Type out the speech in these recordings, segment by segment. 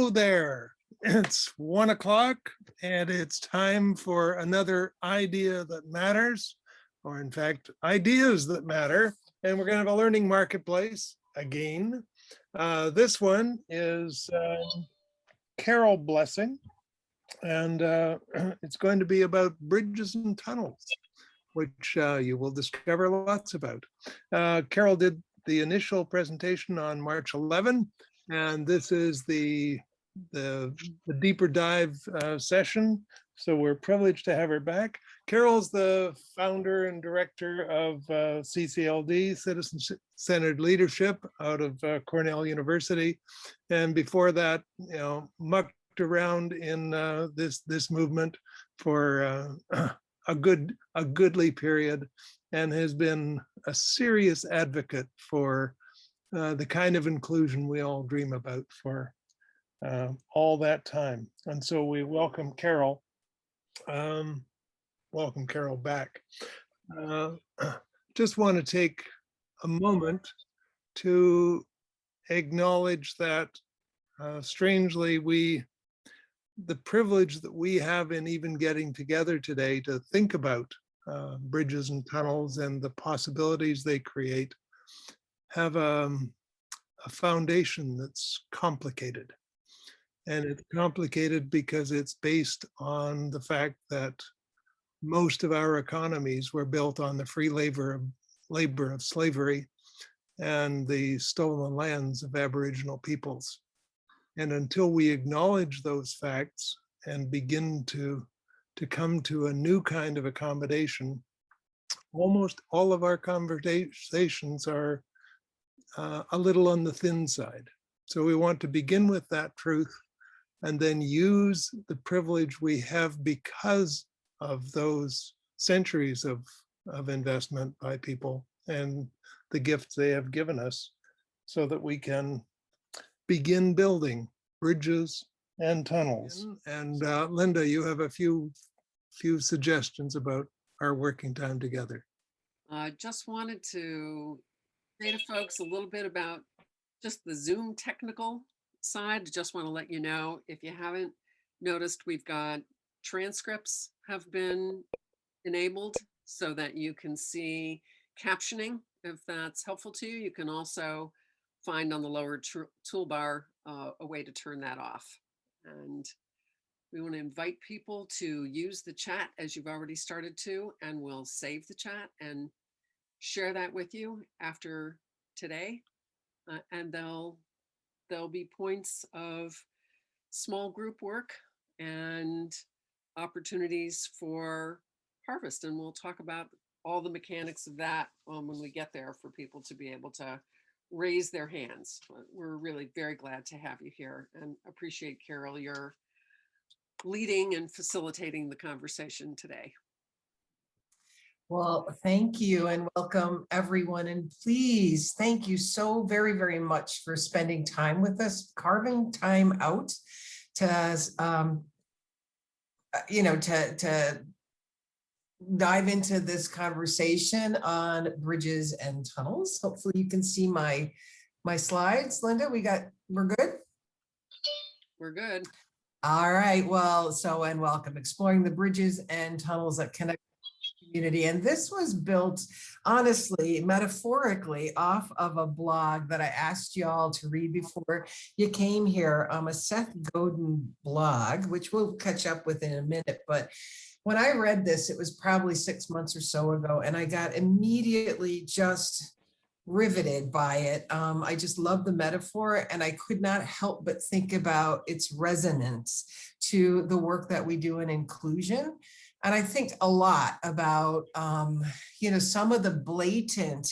Hello there. It's 1 o'clock and it's time for another idea that matters, or in fact, ideas that matter. And we're going to have a learning marketplace again. This one is Carol Blessing, and it's going to be about bridges and tunnels, which you will discover lots about. Carol did the initial presentation on March 11, and this is the deeper dive session. So we're privileged to have her back. Carol's the founder and director of CCLD, Citizen-Centered Leadership, out of Cornell University. And before that, mucked around in this movement for a goodly period, and has been a serious advocate for the kind of inclusion we all dream about for all that time. And so we welcome Carol. Welcome Carol back. Just want to take a moment to acknowledge that strangely, the privilege that we have in even getting together today to think about bridges and tunnels and the possibilities they create have a foundation that's complicated. And it's complicated because it's based on the fact that most of our economies were built on the free labor of slavery and the stolen lands of Aboriginal peoples. And until we acknowledge those facts and begin to come to a new kind of accommodation, almost all of our conversations are a little on the thin side. So we want to begin with that truth and then use the privilege we have because of those centuries of investment by people and the gifts they have given us, so that we can begin building bridges and tunnels. And Linda, you have a few suggestions about our working time together. I just wanted to say to folks a little bit about just the Zoom technical side. Just want to let you know, if you haven't noticed, we've got transcripts have been enabled so that you can see captioning. If that's helpful to you, you can also find on the lower toolbar a way to turn that off. And we want to invite people to use the chat as you've already started to, and we'll save the chat and share that with you after today. And there'll be points of small group work and opportunities for harvest. And we'll talk about all the mechanics of that when we get there, for people to be able to raise their hands. We're really very glad to have you here, and appreciate, Carol, your leading and facilitating the conversation today. Well, thank you and welcome everyone. And please, thank you so very, very much for spending time with us, carving time out to, to dive into this conversation on bridges and tunnels. Hopefully you can see my slides. Linda, we're good? We're good. All right, well, and welcome. Exploring the bridges and tunnels that connect community. And this was built, honestly, metaphorically, off of a blog that I asked y'all to read before you came here, a Seth Godin blog, which we'll catch up with in a minute. But when I read this, it was probably 6 months or so ago, and I got immediately just riveted by it. I just love the metaphor, and I could not help but think about its resonance to the work that we do in inclusion. And I think a lot about, some of the blatant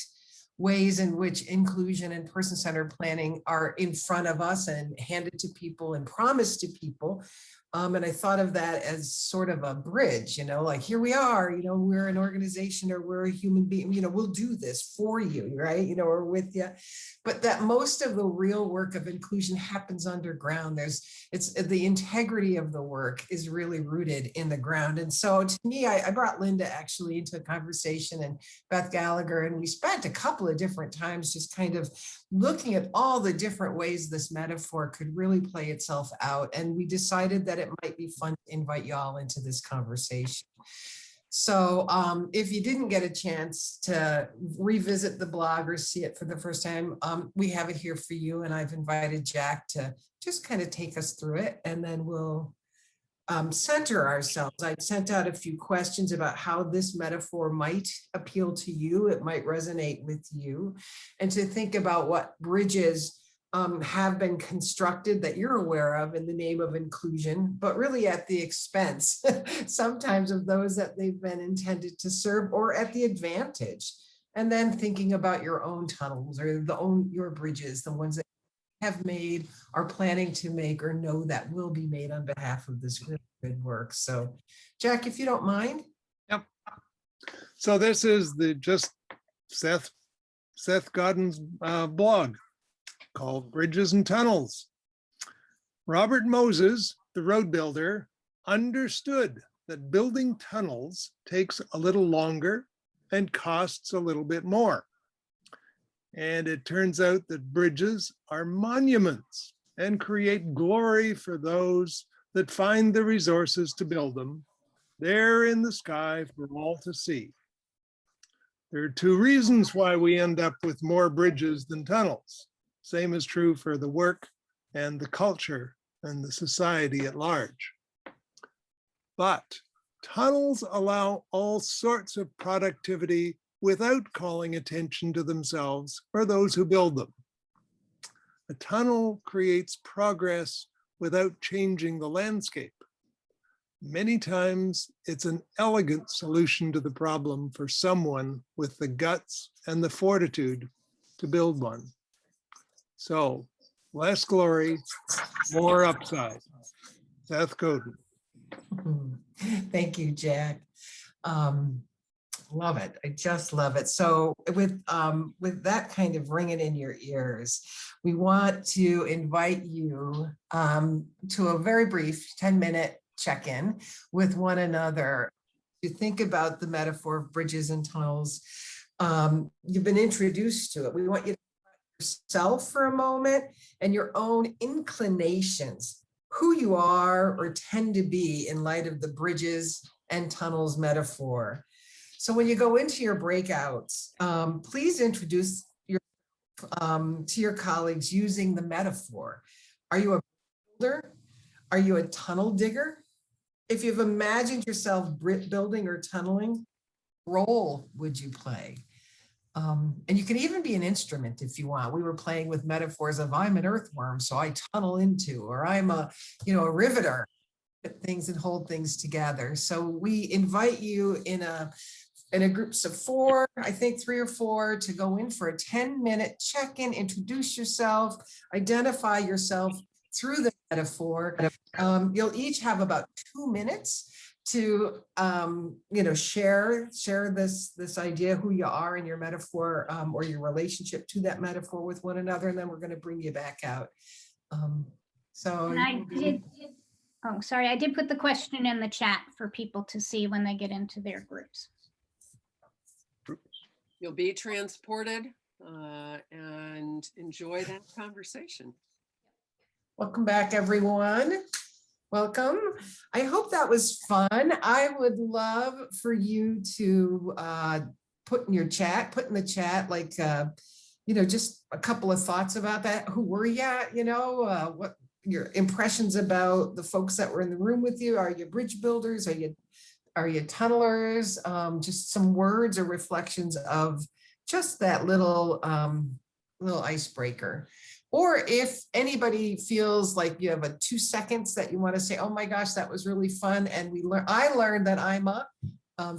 ways in which inclusion and person-centered planning are in front of us and handed to people and promised to people. And I thought of that as sort of a bridge, like here we are, we're an organization or we're a human being, we'll do this for you, right? Or with you. But that most of the real work of inclusion happens underground. It's the integrity of the work is really rooted in the ground. And so to me, I brought Linda actually into a conversation and Beth Gallagher, and we spent a couple of different times just kind of looking at all the different ways this metaphor could really play itself out. And we decided that it might be fun to invite y'all into this conversation. So if you didn't get a chance to revisit the blog or see it for the first time, we have it here for you. And I've invited Jack to just kind of take us through it, and then we'll center ourselves. I sent out a few questions about how this metaphor might appeal to you. It might resonate with you, and to think about what bridges have been constructed that you're aware of in the name of inclusion, but really at the expense sometimes of those that they've been intended to serve, or at the advantage. And then thinking about your own tunnels or your bridges, the ones that have made, are planning to make, or know that will be made on behalf of this really good work. So Jack, if you don't mind. Yep. So this is just Seth Godin's blog called Bridges and Tunnels. Robert Moses, the road builder, understood that building tunnels takes a little longer and costs a little bit more. And it turns out that bridges are monuments and create glory for those that find the resources to build them. They're in the sky for all to see. There are two reasons why we end up with more bridges than tunnels. Same is true for the work and the culture and the society at large. But tunnels allow all sorts of productivity without calling attention to themselves or those who build them. A tunnel creates progress without changing the landscape. Many times it's an elegant solution to the problem for someone with the guts and the fortitude to build one. So less glory, more upside. Seth Godin. Thank you, Jack. Love it. I just love it. So with that kind of ringing in your ears, we want to invite you to a very brief 10-minute check-in with one another to think about the metaphor of bridges and tunnels. You've been introduced to it. We want you to yourself for a moment and your own inclinations, who you are or tend to be in light of the bridges and tunnels metaphor. So when you go into your breakouts, please introduce to your colleagues using the metaphor. Are you a builder? Are you a tunnel digger? If you've imagined yourself building or tunneling, what role would you play? And you can even be an instrument if you want. We were playing with metaphors of I'm an earthworm, so I tunnel into, or I'm a riveter, put things and hold things together. So we invite you in a groups of 4, I think 3 or 4, to go in for a 10-minute check-in, introduce yourself, identify yourself through the metaphor. You'll each have about 2 minutes to share this idea, who you are and your metaphor, or your relationship to that metaphor with one another, and then we're going to bring you back out. I did put the question in the chat for people to see when they get into their groups. You'll be transported and enjoy that conversation. Welcome back, everyone. Welcome. I hope that was fun. I would love for you to put in the chat, like, just a couple of thoughts about that. Who were you? What your impressions about the folks that were in the room with you? Are you bridge builders? Are you tunnelers? Just some words or reflections of just that little icebreaker. Or if anybody feels like you have 2 seconds that you want to say, oh my gosh, that was really fun, and I learned that I'm up,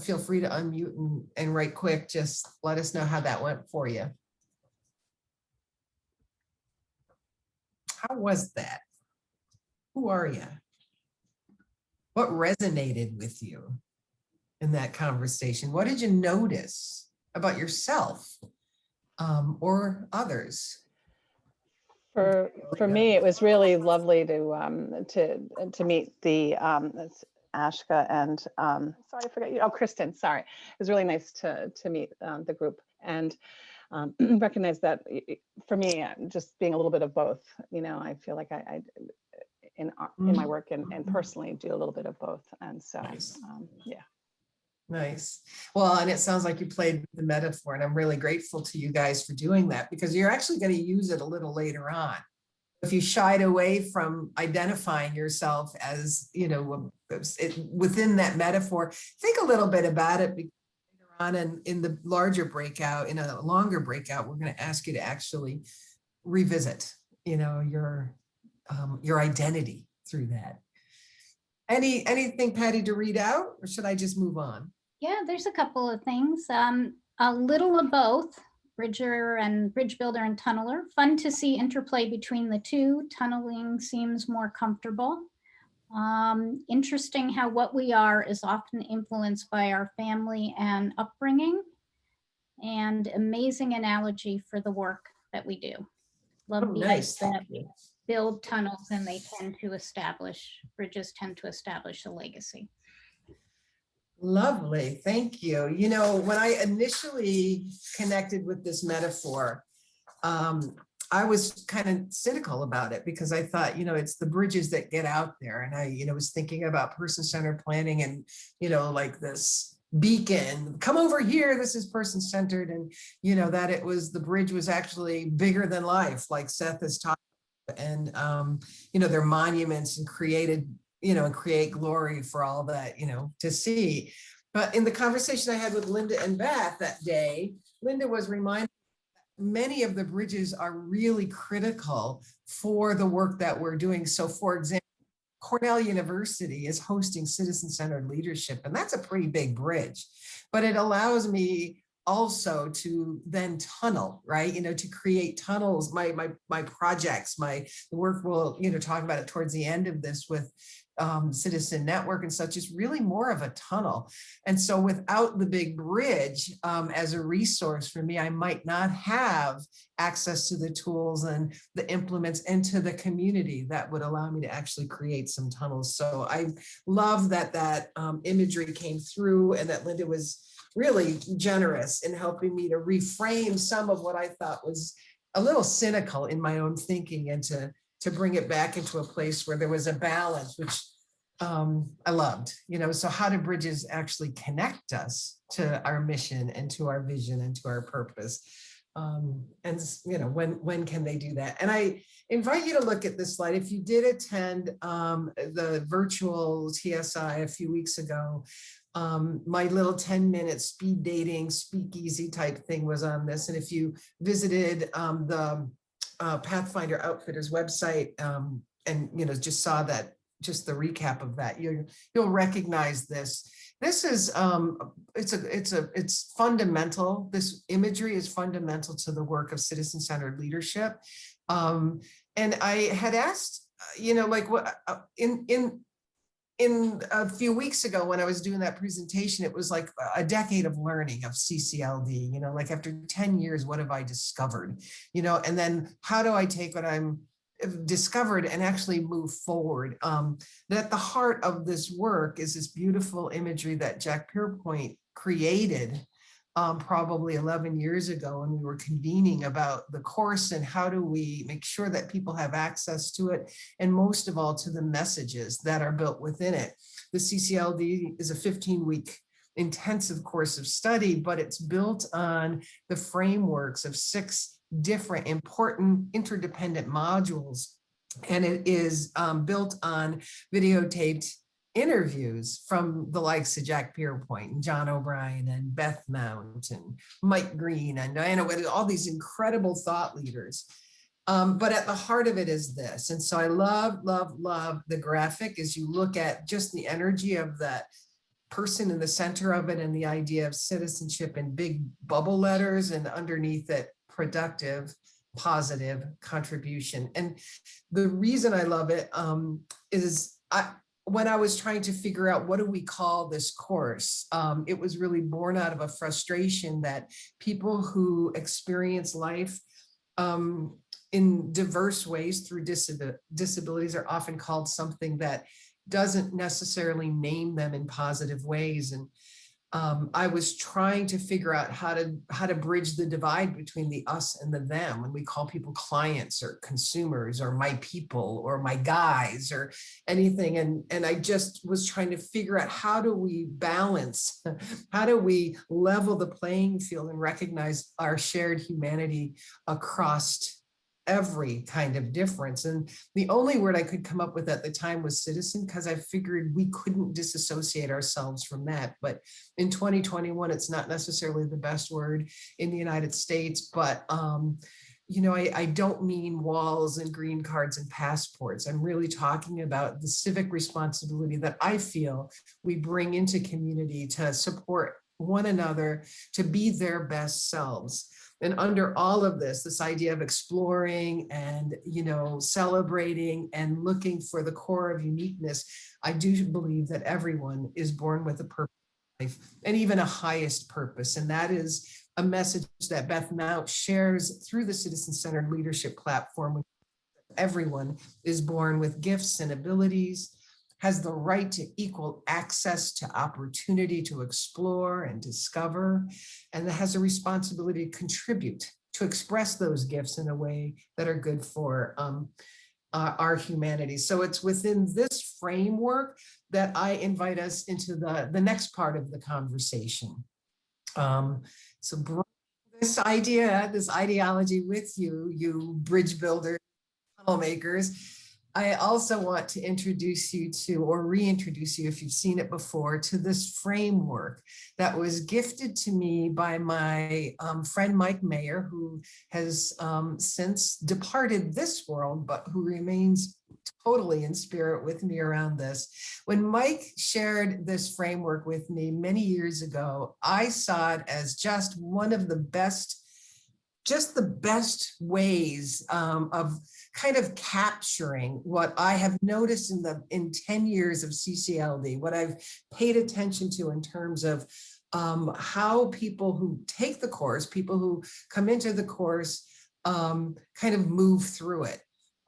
feel free to unmute and right quick, just let us know how that went for you. How was that? Who are you? What resonated with you in that conversation? What did you notice about yourself or others? For me, it was really lovely to meet the it's Ashka and sorry, I forgot you. Oh, Kristen. Sorry, it was really nice to meet the group and recognize that for me, just being a little bit of both. You know, I feel like I in my work and personally do a little bit of both, and so Nice. yeah. Nice. Well, and it sounds like you played the metaphor, and I'm really grateful to you guys for doing that, because you're actually going to use it a little later on. If you shied away from identifying yourself as, you know, within that metaphor, think a little bit about it later on, and in the larger breakout, in a longer breakout, we're going to ask you to actually revisit, you know, your identity through that. Anything, Patty, to read out, or should I just move on? Yeah, there's a couple of things. A little of both, bridger and bridge builder and tunneler. Fun to see interplay between the two. Tunneling seems more comfortable. Interesting how what we are is often influenced by our family and upbringing. And amazing analogy for the work that we do. Love the Nice. idea Thank that you. build tunnels and they tend to establish, bridges tend to establish a legacy. Lovely, thank you. You know, when I initially connected with this metaphor, I was kind of cynical about it, because I thought, you know, it's the bridges that get out there. And I, you know, was thinking about person-centered planning and, you know, like this beacon, come over here, this is person-centered. And, you know, that it was, the bridge was actually bigger than life, like Seth has talked about. And, you know, they're monuments and created, you know, and create glory for all that, you know, to see. But in the conversation I had with Linda and Beth that day, Linda was reminded many of the bridges are really critical for the work that we're doing. So for example, Cornell University is hosting citizen-centered leadership, and that's a pretty big bridge, but it allows me also to then tunnel, right? You know, to create tunnels, my projects, the work we'll, you know, talk about it towards the end of this with Citizen Network and such, is really more of a tunnel. And so without the big bridge as a resource for me, I might not have access to the tools and the implements into the community that would allow me to actually create some tunnels. So I love that imagery came through, and that Linda was really generous in helping me to reframe some of what I thought was a little cynical in my own thinking, and to bring it back into a place where there was a balance, which I loved, you know. So how do bridges actually connect us to our mission and to our vision and to our purpose? And, you know, when can they do that? And I invite you to look at this slide. If you did attend the virtual TSI a few weeks ago, my little 10-minute speed dating speakeasy type thing was on this. And if you visited the Pathfinder Outfitters website and, you know, just saw that, just the recap of that, you'll recognize this. This is it's fundamental. This imagery is fundamental to the work of citizen-centered leadership. And I had asked, you know, like what in a few weeks ago when I was doing that presentation, it was like a decade of learning of CCLD, you know, like after 10 years, what have I discovered, you know, and then how do I take what I'm discovered and actually move forward? That at the heart of this work is this beautiful imagery that Jack Pierpoint created probably 11 years ago when we were convening about the course and how do we make sure that people have access to it, and most of all to the messages that are built within it. The CCLD is a 15-week intensive course of study, but it's built on the frameworks of 6 different important interdependent modules, and it is built on videotaped interviews from the likes of Jack Pierpoint and John O'Brien and Beth Mount and Mike Green and Diana Witt, all these incredible thought leaders. But at the heart of it is this. And so I love the graphic as you look at just the energy of that person in the center of it and the idea of citizenship in big bubble letters, and underneath it, productive, positive contribution. And the reason I love it is when I was trying to figure out what do we call this course, it was really born out of a frustration that people who experience life in diverse ways through disabilities are often called something that doesn't necessarily name them in positive ways. And I was trying to figure out how to bridge the divide between the us and the them, when we call people clients or consumers or my people or my guys or anything. And I just was trying to figure out, how do we balance, how do we level the playing field and recognize our shared humanity across every kind of difference. And the only word I could come up with at the time was citizen, because I figured we couldn't disassociate ourselves from that. But in 2021, it's not necessarily the best word in the United States, but you know, I don't mean walls and green cards and passports. I'm really talking about the civic responsibility that I feel we bring into community to support one another, to be their best selves. And under all of this idea of exploring and, you know, celebrating and looking for the core of uniqueness, I do believe that everyone is born with a purpose in life, and even a highest purpose. And that is a message that Beth Mount shares through the Citizen-Centered Leadership Platform. Everyone is born with gifts and abilities, has the right to equal access to opportunity to explore and discover, and that has a responsibility to contribute, to express those gifts in a way that are good for our humanity. So it's within this framework that I invite us into the next part of the conversation. So bring this idea, this ideology with you, you bridge builders, tunnel makers. I also want to introduce you to, or reintroduce you if you've seen it before, to this framework that was gifted to me by my friend Mike Mayer, who has since departed this world, but who remains totally in spirit with me around this. When Mike shared this framework with me many years ago, I saw it as just one of the best, just the best ways of kind of capturing what I have noticed in 10 years of CCLD, what I've paid attention to in terms of how people who take the course, people who come into the course, kind of move through it.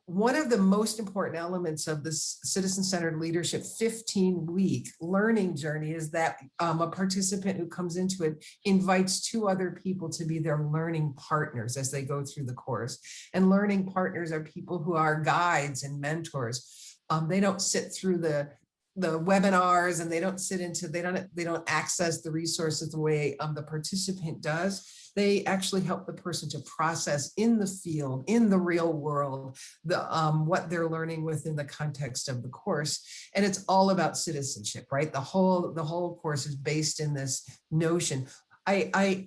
One of the most important elements of this citizen-centered leadership 15-week learning journey is that a participant who comes into it invites 2 other people to be their learning partners as they go through the course. And learning partners are people who are guides and mentors. They don't sit through the webinars, and they don't sit into, they don't access the resources the way the participant does. They actually help the person to process in the field, in the real world, what they're learning within the context of the course. And it's all about citizenship, right? The whole course is based in this notion. I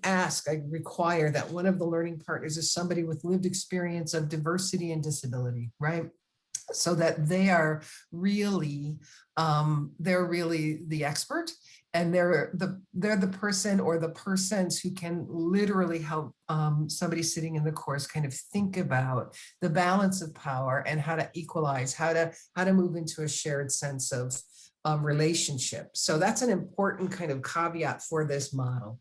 require that one of the learning partners is somebody with lived experience of diversity and disability, right? So that they are really, they're really the expert, and they're the person or the persons who can literally help somebody sitting in the course kind of think about the balance of power and how to equalize, how to move into a shared sense of relationship. So that's an important kind of caveat for this model.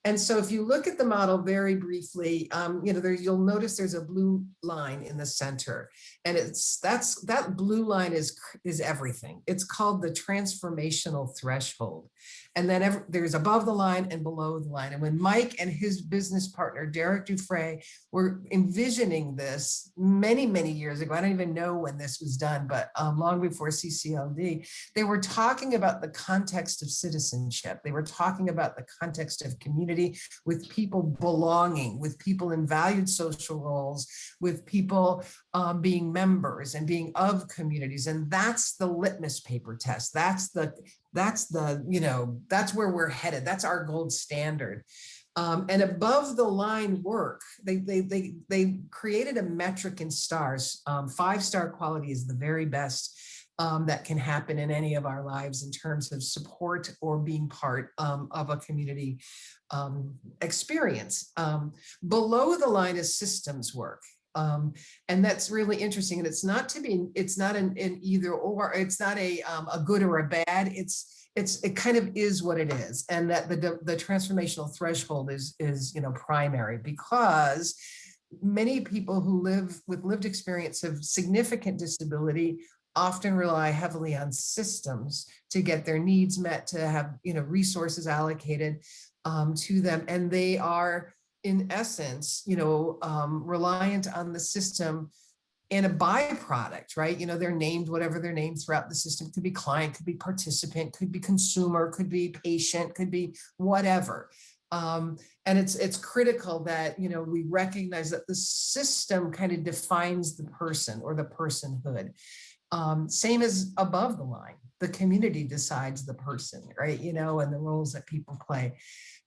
And so if you look at the model very briefly, you know, you'll notice there's a blue line in the center, and that blue line is everything. It's called the transformational threshold. And then there's above the line and below the line. And when Mike and his business partner, Derek Dufresne, were envisioning this many, many years ago, I don't even know when this was done, but long before CCLD, they were talking about the context of citizenship. They were talking about the context of community, with people belonging, with people in valued social roles, with people being members and being of communities. And that's the litmus paper test. That's you know, that's where we're headed. That's our gold standard. And above the line work, they created a metric in stars. 5-star quality is the very best that can happen in any of our lives in terms of support or being part of a community experience. Below the line is systems work. And that's really interesting. And it's not an either or, it's not a good or a bad. It kind of is what it is. And that the transformational threshold is, primary, because many people who live with lived experience of significant disability often rely heavily on systems to get their needs met, to have, resources allocated to them. And they are, in essence, reliant on the system in a byproduct, right? They're named whatever they're named throughout the system. Could be client, could be participant, could be consumer, could be patient, could be whatever. And it's critical that, we recognize that the system kind of defines the person or the personhood. Same as above the line, the community decides the person, right? And the roles that people play.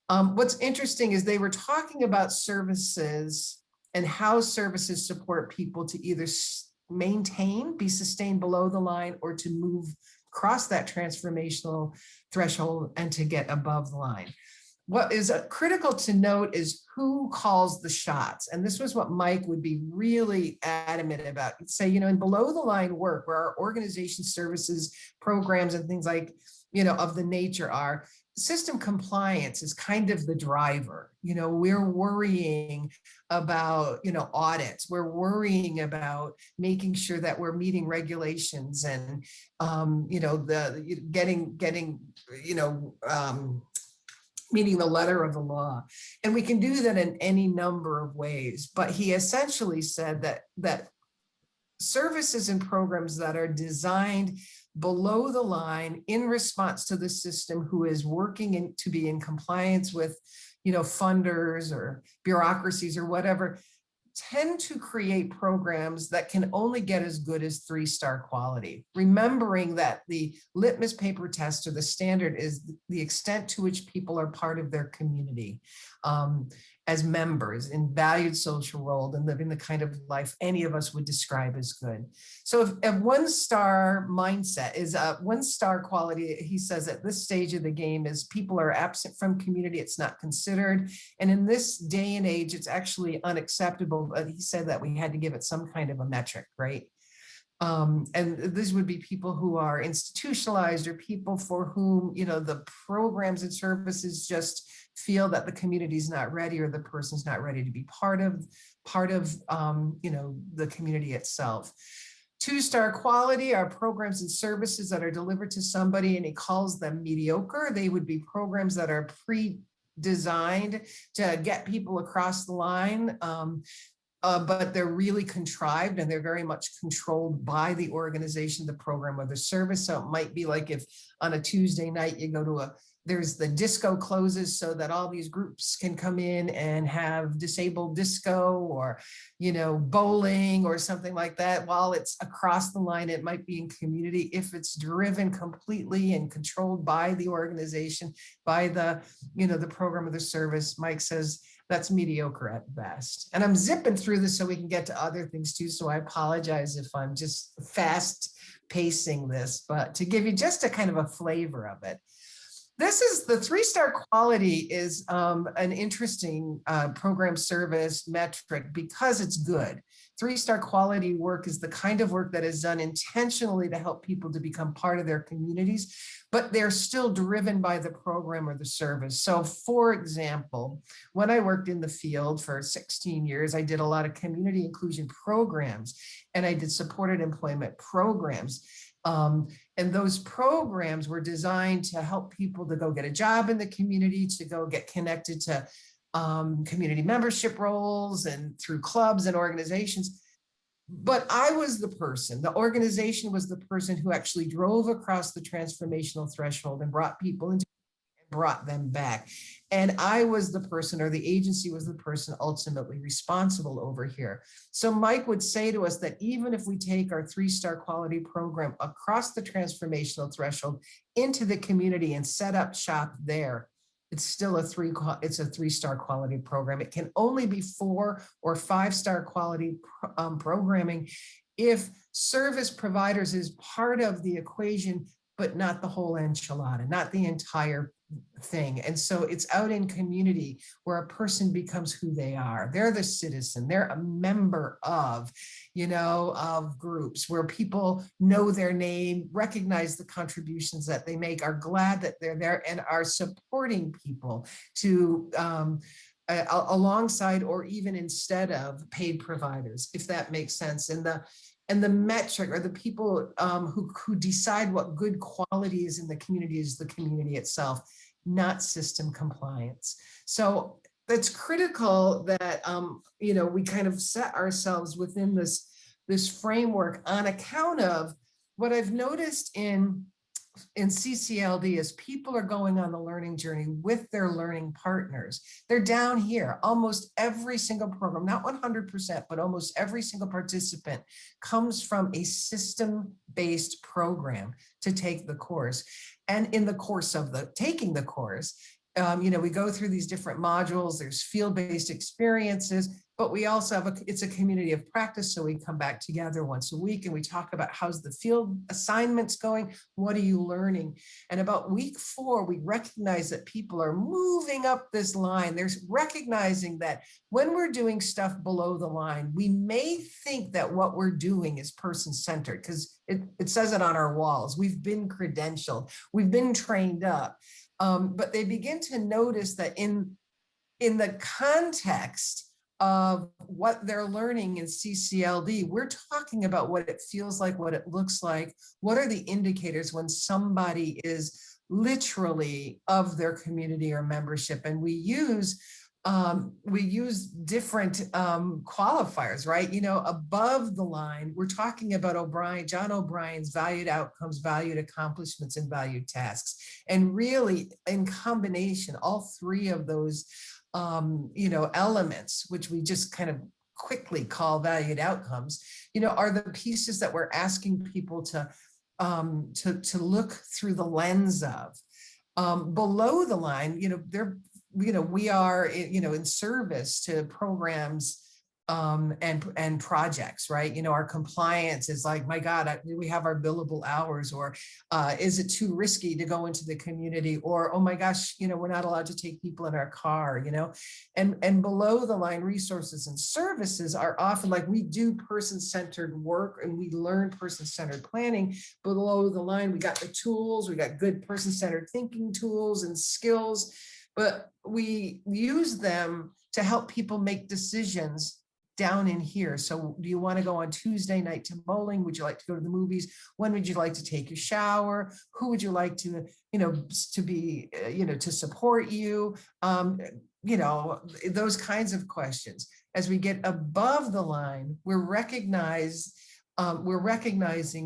What's interesting is they were talking about services and how services support people to either maintain, be sustained below the line, or to move across that transformational threshold and to get above the line. What is critical to note is who calls the shots. And this was what Mike would be really adamant about. He'd say, in below the line work, where our organization services, programs, and things like, of the nature are, system compliance is kind of the driver. We're worrying about, audits. We're worrying about making sure that we're meeting regulations and, meaning the letter of the law. And we can do that in any number of ways. But he essentially said that services and programs that are designed below the line in response to the system who is working to be in compliance with, funders or bureaucracies or whatever, tend to create programs that can only get as good as 3-star quality. Remembering that the litmus paper test or the standard is the extent to which people are part of their community as members in valued social role and living the kind of life any of us would describe as good. So if 1-star mindset is a 1-star quality, he says at this stage of the game is people are absent from community, it's not considered. And in this day and age, it's actually unacceptable. But he said that we had to give it some kind of a metric, right? And these would be people who are institutionalized or people for whom, the programs and services just feel that the community is not ready or the person's not ready to be part of the community itself. 2-star quality are programs and services that are delivered to somebody, and he calls them mediocre. They would be programs that are pre-designed to get people across the line. But they're really contrived and they're very much controlled by the organization, the program, or the service. So it might be like if on a Tuesday night you go to there's the disco closes so that all these groups can come in and have disabled disco or, bowling or something like that. While it's across the line, it might be in community. If it's driven completely and controlled by the organization, by the, the program or the service, Mike says, that's mediocre at best. And I'm zipping through this so we can get to other things too. So I apologize if I'm just fast pacing this, but to give you just a kind of a flavor of it. This is the 3-star quality is an interesting program service metric because it's good. 3-star quality work is the kind of work that is done intentionally to help people to become part of their communities, but they're still driven by the program or the service. So for example, when I worked in the field for 16 years, I did a lot of community inclusion programs and I did supported employment programs. And those programs were designed to help people to go get a job in the community, to go get connected to community membership roles and through clubs and organizations. But I was the person, the organization was the person who actually drove across the transformational threshold and brought people into and brought them back. And I was the person, or the agency was the person ultimately responsible over here. So Mike would say to us that even if we take our 3-star quality program across the transformational threshold into the community and set up shop there, it's still a 3-star quality program. It can only be 4 or 5-star quality programming if service providers is part of the equation, but not the whole enchilada, not the entire thing. And so it's out in community where a person becomes who they are. They're the citizen, they're a member of, of groups where people know their name, recognize the contributions that they make, are glad that they're there, and are supporting people to alongside or even instead of paid providers, if that makes sense. And the metric, or the people who decide what good quality is in the community, is the community itself, not system compliance. So it's critical that we kind of set ourselves within this framework on account of what I've noticed in CCLD is people are going on the learning journey with their learning partners. They're down here. Almost every single program, not 100%, but almost every single participant comes from a system-based program to take the course. And in the course of taking the course, we go through these different modules, there's field-based experiences, but we also have it's a community of practice. So we come back together once a week and we talk about how's the field assignments going? What are you learning? And about week 4, we recognize that people are moving up this line. There's recognizing that when we're doing stuff below the line, we may think that what we're doing is person-centered because it says it on our walls. We've been credentialed, we've been trained up. But they begin to notice that in the context of what they're learning in CCLD, we're talking about what it feels like, what it looks like, what are the indicators when somebody is literally of their community or membership. And we use different qualifiers, right? Above the line, we're talking about John O'Brien's valued outcomes, valued accomplishments, and valued tasks. And really, in combination, all 3 of those elements, which we just kind of quickly call valued outcomes, are the pieces that we're asking people to look through the lens of. Below the line, we are, in service to programs and projects, right? Our compliance is like, my God, we have our billable hours, or is it too risky to go into the community? Or, oh my gosh, we're not allowed to take people in our car, and below the line resources and services are often like, we do person-centered work and we learn person-centered planning. Below the line, we got the tools, we got good person-centered thinking tools and skills, but we use them to help people make decisions down in here. So do you want to go on Tuesday night to bowling? Would you like to go to the movies? When would you like to take your shower? Who would you like to, to be, to support you? Those kinds of questions. As we get above the line, we're recognizing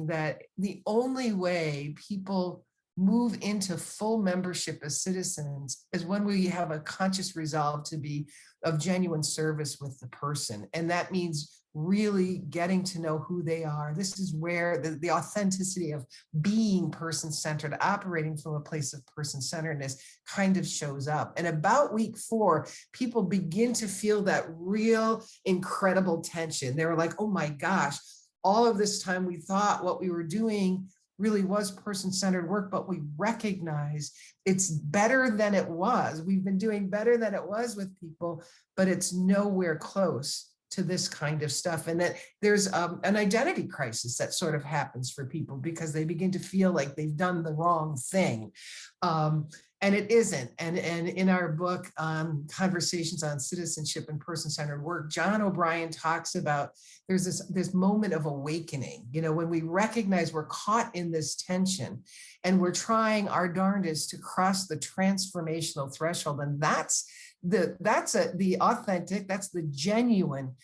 that the only way people move into full membership as citizens is when we have a conscious resolve to be of genuine service with the person. And that means really getting to know who they are. This is where the authenticity of being person-centered, operating from a place of person-centeredness kind of shows up. And about week 4, people begin to feel that real incredible tension. They were like, oh my gosh, all of this time we thought what we were doing really was person-centered work, but we recognize it's better than it was. We've been doing better than it was with people, but it's nowhere close to this kind of stuff. And that there's an identity crisis that sort of happens for people because they begin to feel like they've done the wrong thing. And it isn't. And in our book, Conversations on Citizenship and Person-Centered Work, John O'Brien talks about there's this moment of awakening, when we recognize we're caught in this tension and we're trying our darndest to cross the transformational threshold. And that's the authentic, that's the genuine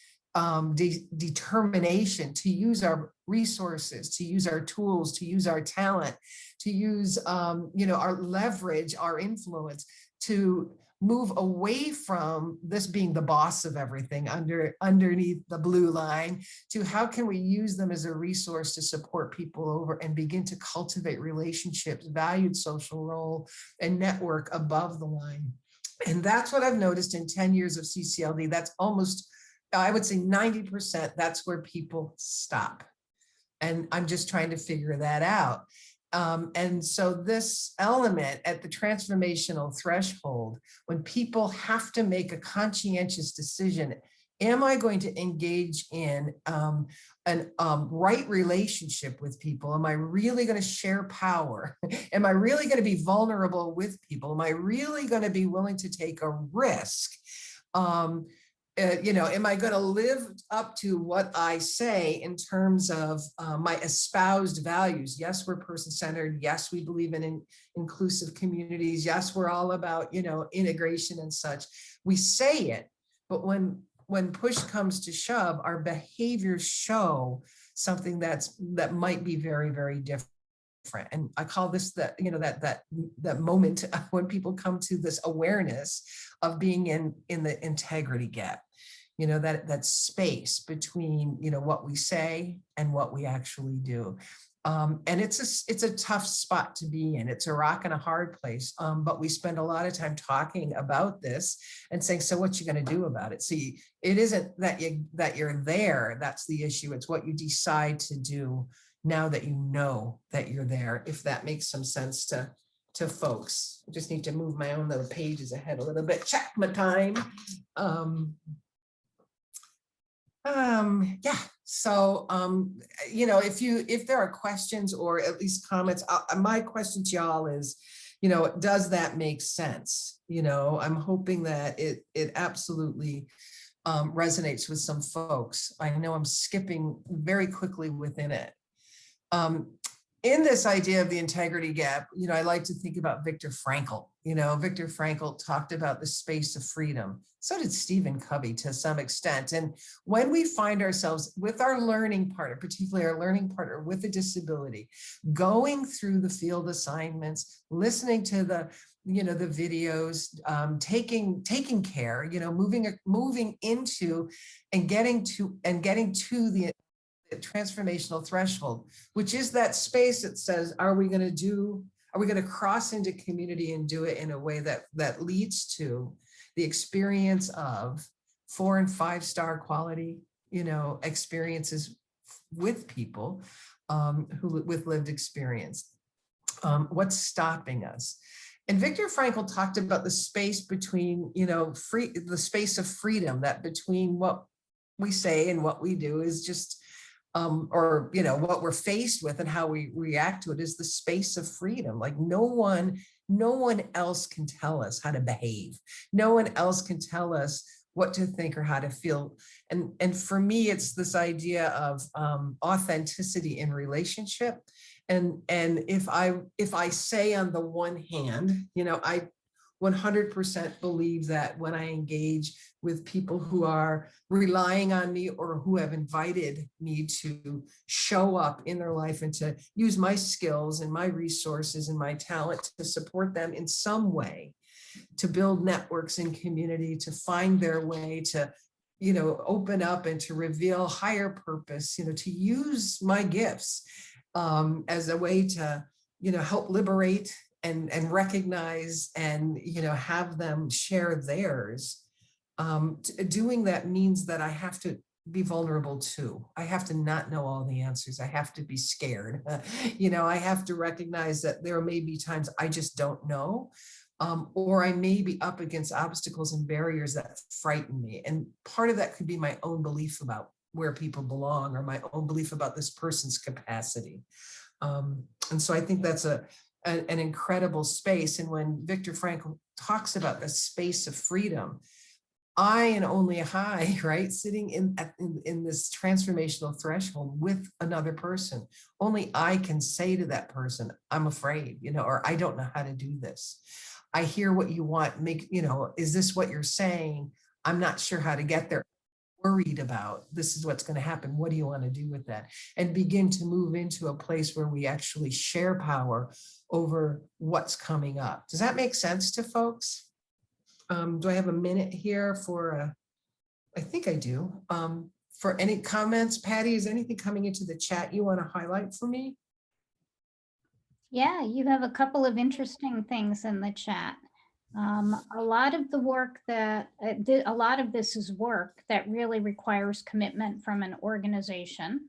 determination to use our resources, to use our tools, to use our talent, to use our leverage, our influence, to move away from this being the boss of everything underneath the blue line to how can we use them as a resource to support people over and begin to cultivate relationships, valued social role, and network above the line. And that's what I've noticed in 10 years of CCLD. That's almost, I would say 90%, that's where people stop. And I'm just trying to figure that out. And so this element at the transformational threshold, when people have to make a conscientious decision, am I going to engage in an right relationship with people? Am I really going to share power? Am I really going to be vulnerable with people? Am I really going to be willing to take a risk? Am I going to live up to what I say in terms of my espoused values? Yes, we're person-centered. Yes, we believe in inclusive communities. Yes, we're all about, integration and such. We say it, but when push comes to shove, our behaviors show something that might be very, very different. And I call this that moment when people come to this awareness of being in the integrity gap, that space between, what we say and what we actually do. And it's a tough spot to be in. It's a rock and a hard place. But we spend a lot of time talking about this and saying, so what you going to do about it? See, it isn't that you're there. That's the issue. It's what you decide to do now that you know that you're there, if that makes some sense to folks. I just need to move my own little pages ahead a little bit. Check my time. Yeah. So, if there are questions or at least comments, my question to y'all is, does that make sense? I'm hoping that it absolutely resonates with some folks. I know I'm skipping very quickly within it. In this idea of the integrity gap, I like to think about Viktor Frankl. Viktor Frankl talked about the space of freedom. So did Stephen Covey to some extent. And when we find ourselves with our learning partner, particularly our learning partner with a disability, going through the field assignments, listening to the videos, taking care, moving into and getting to the transformational threshold, which is that space that says, are we going to cross into community and do it in a way that leads to the experience of 4- and 5-star quality, experiences with people with lived experience. What's stopping us? And Viktor Frankl talked about the space between, the space of freedom, that between what we say and what we do is just what we're faced with and how we react to it is the space of freedom. Like no one else can tell us how to behave. No one else can tell us what to think or how to feel. And for me, it's this idea of authenticity in relationship. And if I say on the one hand, I 100% believe that when I engage with people who are relying on me or who have invited me to show up in their life and to use my skills and my resources and my talent to support them in some way, to build networks in community, to find their way, to open up and to reveal higher purpose, to use my gifts as a way to help liberate and recognize and have them share theirs. Doing that means that I have to be vulnerable too. I have to not know all the answers. I have to be scared. I have to recognize that there may be times I just don't know, or I may be up against obstacles and barriers that frighten me. And part of that could be my own belief about where people belong or my own belief about this person's capacity. And so I think that's an incredible space. And when Viktor Frankl talks about the space of freedom, I and only I, right, sitting in this transformational threshold with another person, only I can say to that person, I'm afraid, or I don't know how to do this. I hear what you want, is this what you're saying? I'm not sure how to get there. Worried about this is what's going to happen. What do you want to do with that? And begin to move into a place where we actually share power over what's coming up. Does that make sense to folks? Do I have a minute here for, I think I do, for any comments? Patty, is anything coming into the chat you want to highlight for me? Yeah, you have a couple of interesting things in the chat. A lot of the work that, a lot of this is work that really requires commitment from an organization.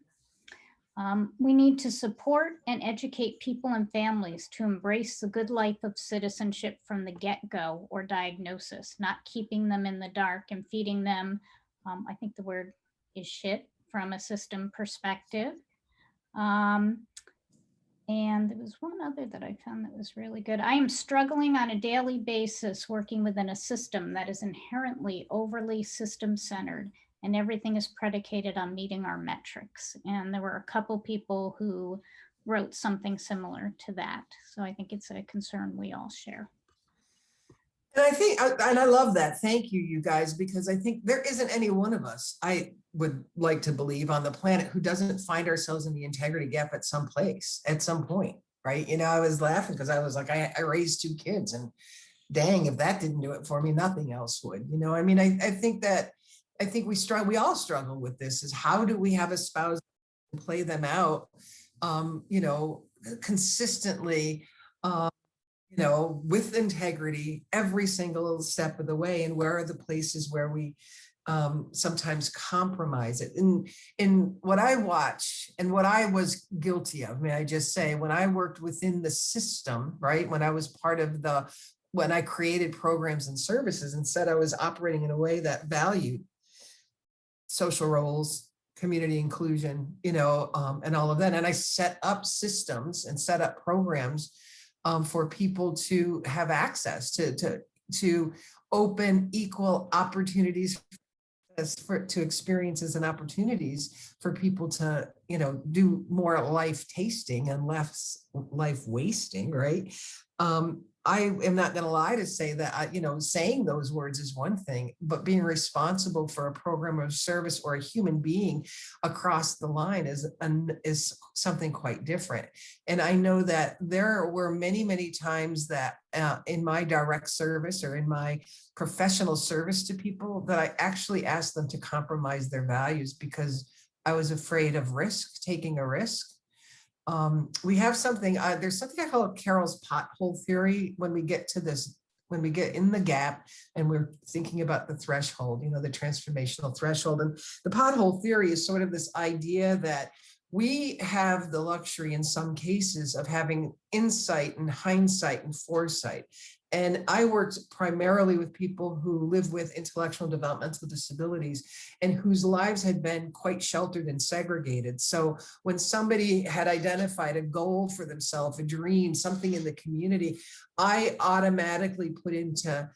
We need to support and educate people and families to embrace the good life of citizenship from the get-go or diagnosis, not keeping them in the dark and feeding them, I think the word is shit, from a system perspective. And there was one other that I found that was really good. I am struggling on a daily basis working within a system that is inherently overly system-centered, and everything is predicated on meeting our metrics. And there were a couple people who wrote something similar to that. So I think it's a concern we all share. And I think, and I love that. Thank you, you guys, because I think there isn't any one of us, I would like to believe, on the planet who doesn't find ourselves in the integrity gap at some place, at some point, right? You know, I was laughing because I was like, I raised 2 kids, and dang, if that didn't do it for me, nothing else would. You know, I mean, I think we all struggle with this, is how do we have a spouse and play them out, you know, consistently, you know, with integrity every single step of the way, and where are the places where we sometimes compromise it. In what I watch and what I was guilty of, may I just say, when I worked within the system, right, when I was part of when I created programs and services and said I was operating in a way that valued social roles, community inclusion, you know, and all of that. And I set up systems and set up programs for people to have access to open equal opportunities to experiences and opportunities for people to, you know, do more life tasting and less life wasting, right? I am not going to lie to say that, you know, saying those words is one thing, but being responsible for a program of service or a human being across the line is something quite different. And I know that there were many, many times that in my direct service or in my professional service to people that I actually asked them to compromise their values because I was afraid of taking a risk. We have something, there's something I call Carol's pothole theory when we get to this, when we get in the gap and we're thinking about the threshold, you know, the transformational threshold. And the pothole theory is sort of this idea that we have the luxury in some cases of having insight and hindsight and foresight. And I worked primarily with people who live with intellectual and developmental disabilities and whose lives had been quite sheltered and segregated. So when somebody had identified a goal for themselves, a dream, something in the community, I automatically put into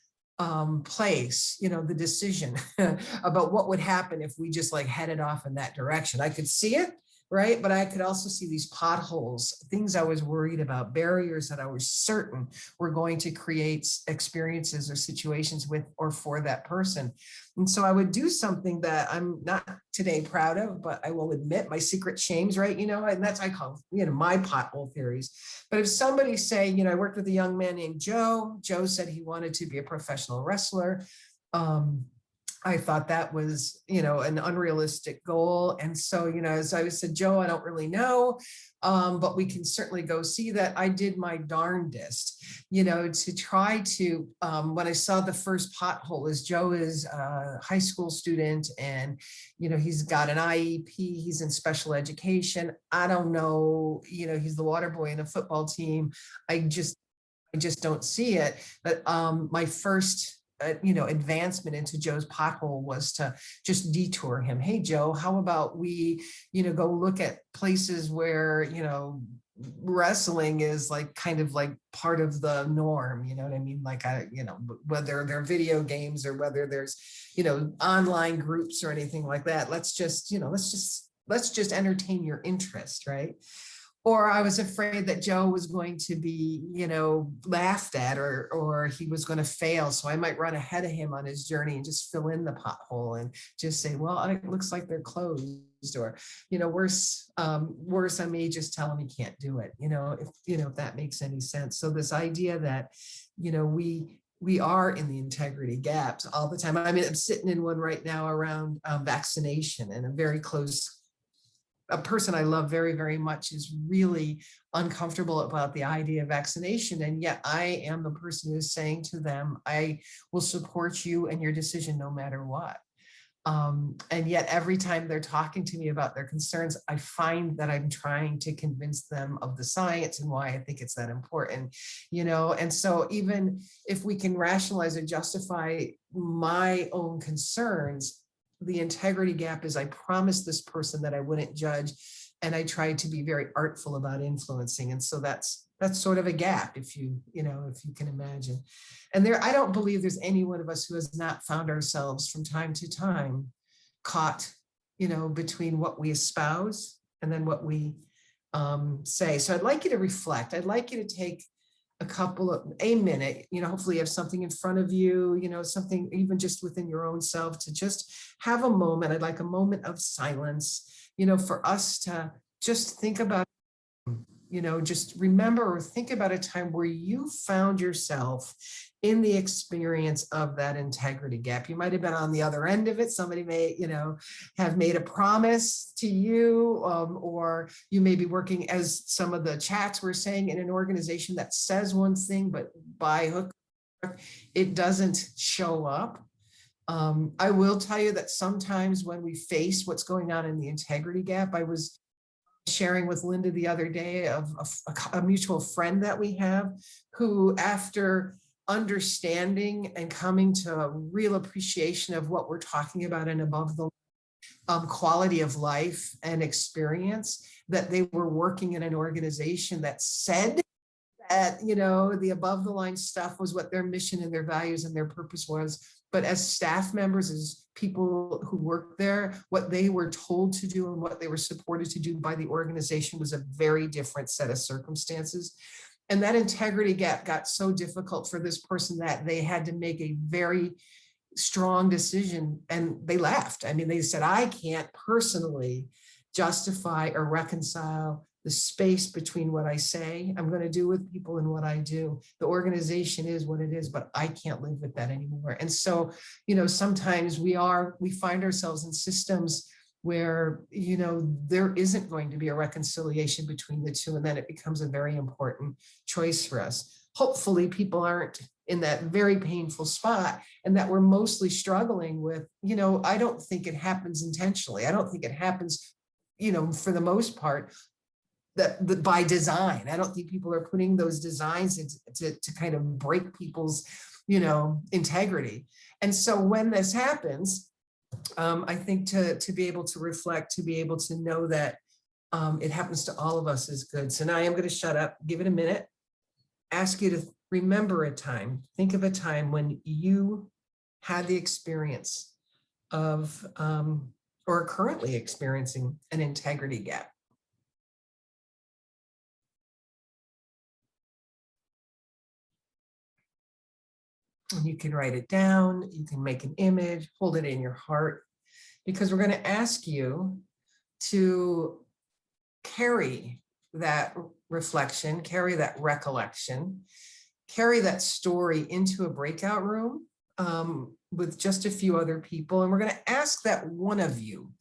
place, you know, the decision about what would happen if we just like headed off in that direction. I could see it, right? But I could also see these potholes, things I was worried about, barriers that I was certain were going to create experiences or situations with or for that person. And so I would do something that I'm not today proud of, but I will admit my secret shames, right? You know, and that's, I call, you know, my pothole theories. But if somebody say, you know, I worked with a young man named Joe. Joe said he wanted to be a professional wrestler. I thought that was, you know, an unrealistic goal. And so, you know, as I said, Joe, I don't really know, but we can certainly go see that. I did my darndest, you know, to try to, when I saw the first pothole, is Joe is a high school student and, you know, he's got an IEP, he's in special education. I don't know, you know, he's the water boy in a football team. I just don't see it. But my first you know, advancement into Joe's pothole was to just detour him. Hey, Joe, how about we, you know, go look at places where, you know, wrestling is like kind of like part of the norm, you know what I mean? Like, you know, whether they're video games or whether there's, you know, online groups or anything like that. Let's just, you know, let's just entertain your interest, right? Or I was afraid that Joe was going to be, you know, laughed at or he was going to fail. So I might run ahead of him on his journey and just fill in the pothole and just say, well, it looks like they're closed, or, you know, worse, I may just tell him he can't do it, you know, if that makes any sense. So this idea that, you know, we are in the integrity gaps all the time. I mean, I'm sitting in one right now around vaccination, and a very close a person I love very, very much is really uncomfortable about the idea of vaccination. And yet I am the person who is saying to them, I will support you and your decision no matter what. And yet every time they're talking to me about their concerns, I find that I'm trying to convince them of the science and why I think it's that important, and so even if we can rationalize or justify my own concerns, the integrity gap is I promised this person that I wouldn't judge, and I tried to be very artful about influencing. And so that's sort of a gap, if you can imagine. And I don't believe there's any one of us who has not found ourselves from time to time caught, between what we espouse and then what we say. So I'd like you to reflect. I'd like you to take a minute, hopefully you have something in front of you, something even just within your own self to just have a moment. I'd like a moment of silence, for us to just think about, just remember or think about a time where you found yourself in the experience of that integrity gap. You might have been on the other end of it. Somebody may, have made a promise to you, or you may be working, as some of the chats were saying, in an organization that says one thing, but by hook, it doesn't show up. I will tell you that sometimes when we face what's going on in the integrity gap, I was sharing with Linda the other day of a mutual friend that we have, who, after understanding and coming to a real appreciation of what we're talking about and above the quality of life and experience, that they were working in an organization that said that, the above the line stuff was what their mission and their values and their purpose was. But as staff members, as people who work there, what they were told to do and what they were supported to do by the organization was a very different set of circumstances. And that integrity gap got so difficult for this person that they had to make a very strong decision, and they left. I mean, they said, I can't personally justify or reconcile the space between what I say I'm going to do with people and what I do. The organization is what it is, but I can't live with that anymore. And so, sometimes we find ourselves in systems where, there isn't going to be a reconciliation between the two. And then it becomes a very important choice for us. Hopefully people aren't in that very painful spot, and that we're mostly struggling with, I don't think it happens intentionally. I don't think it happens, for the most part, that by design. I don't think people are putting those designs to kind of break people's, integrity. And so when this happens, I think to be able to reflect, to be able to know that it happens to all of us is good. So now I am going to shut up, give it a minute, ask you to remember a time, think of a time when you had the experience of, or are currently experiencing an integrity gap. And you can write it down, you can make an image, hold it in your heart, because we're going to ask you to carry that reflection, carry that recollection, carry that story into a breakout room with just a few other people. And we're going to ask that one of you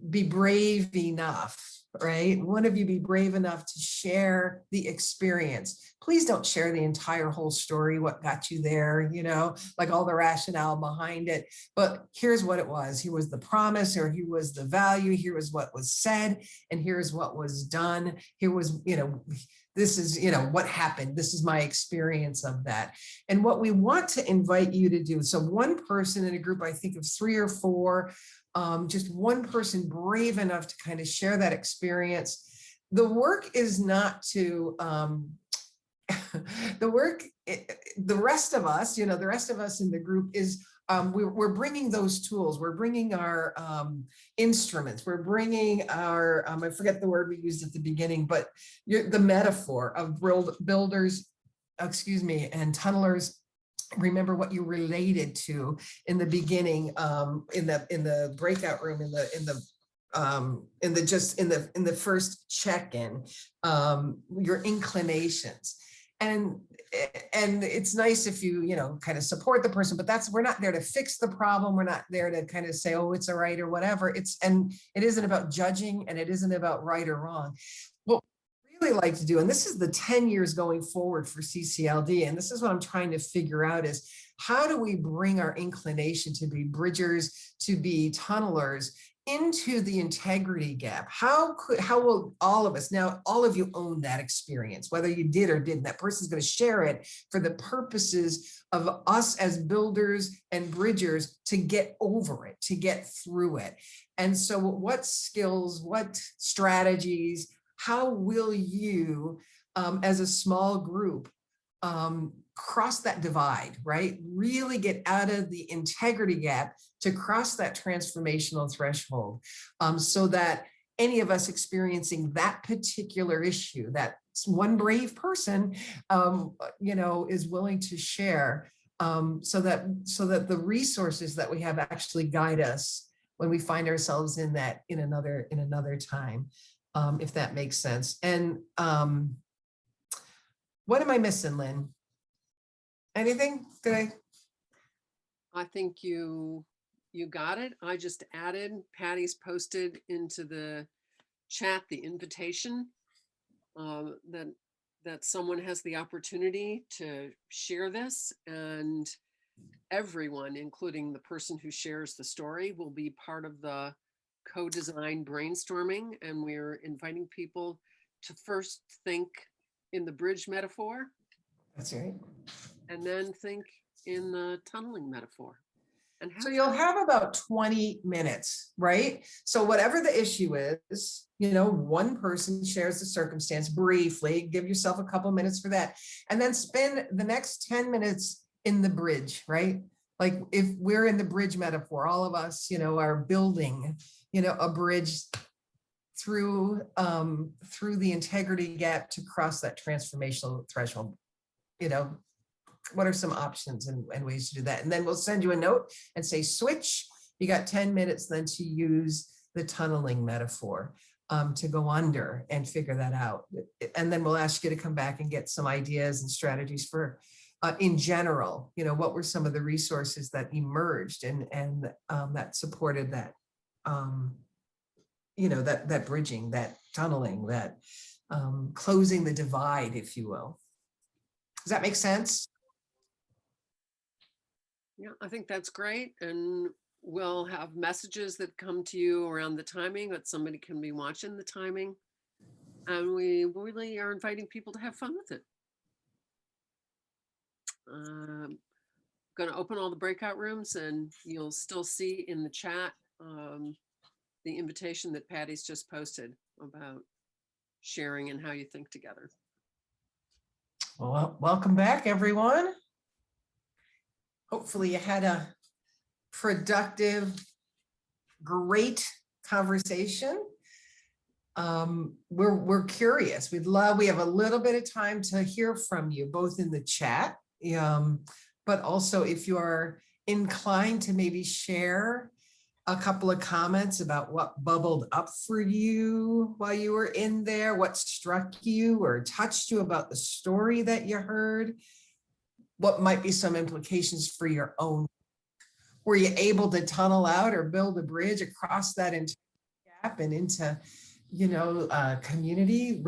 be brave enough, right? One of you be brave enough to share the experience. Please don't share the entire whole story, what got you there, like all the rationale behind it. But here's what it was. Here was the promise, or here was the value. Here was what was said, and here's what was done. Here was, this is, what happened. This is my experience of that. And what we want to invite you to do, so one person in a group, I think of 3 or 4, just one person brave enough to kind of share that experience. The work is not to, the rest of us, the rest of us in the group is, we're bringing those tools, we're bringing our instruments, we're bringing our, I forget the word we used at the beginning, but the metaphor of builders, and tunnelers. Remember what you related to in the beginning, in the breakout room, in the first check-in, your inclinations. And it's nice if you, kind of support the person, but we're not there to fix the problem. We're not there to kind of say, oh, it's all right or whatever. And it isn't about judging, and it isn't about right or wrong. What we're really like to do, and this is the 10 years going forward for CCLD, and this is what I'm trying to figure out is how do we bring our inclination to be bridgers, to be tunnelers into the integrity gap? How will all of us, now all of you own that experience, whether you did or didn't, that person's going to share it for the purposes of us as builders and bridgers to get over it, to get through it. And so what skills, what strategies, how will you as a small group cross that divide, right? Really get out of the integrity gap to cross that transformational threshold, so that any of us experiencing that particular issue, that one brave person, is willing to share, so that the resources that we have actually guide us when we find ourselves in another time, if that makes sense. And what am I missing, Lynn? Anything? I think you got it. I just added, Patty's posted into the chat the invitation that someone has the opportunity to share this, and everyone, including the person who shares the story, will be part of the co-design brainstorming. And we're inviting people to first think in the bridge metaphor. That's right. And then think in the tunneling metaphor. And so you'll have about 20 minutes, right? So whatever the issue is, one person shares the circumstance briefly, give yourself a couple minutes for that, and then spend the next 10 minutes in the bridge, right? Like if we're in the bridge metaphor, all of us, are building, a bridge through the integrity gap to cross that transformational threshold. What are some options and ways to do that? And then we'll send you a note and say, switch. You got 10 minutes then to use the tunneling metaphor to go under and figure that out. And then we'll ask you to come back and get some ideas and strategies for, in general, what were some of the resources that emerged and that supported that, that bridging, that tunneling, that closing the divide, if you will. Does that make sense? Yeah, I think that's great. And we'll have messages that come to you around the timing, that somebody can be watching the timing. And we really are inviting people to have fun with it. Going to open all the breakout rooms, and you'll still see in the chat the invitation that Patty's just posted about sharing and how you think together. Well, welcome back, everyone. Hopefully you had a productive, great conversation. We're curious. We have a little bit of time to hear from you, both in the chat, but also if you are inclined to maybe share a couple of comments about what bubbled up for you while you were in there, what struck you or touched you about the story that you heard. What might be some implications for your own? Were you able to tunnel out or build a bridge across that entire gap and into, community,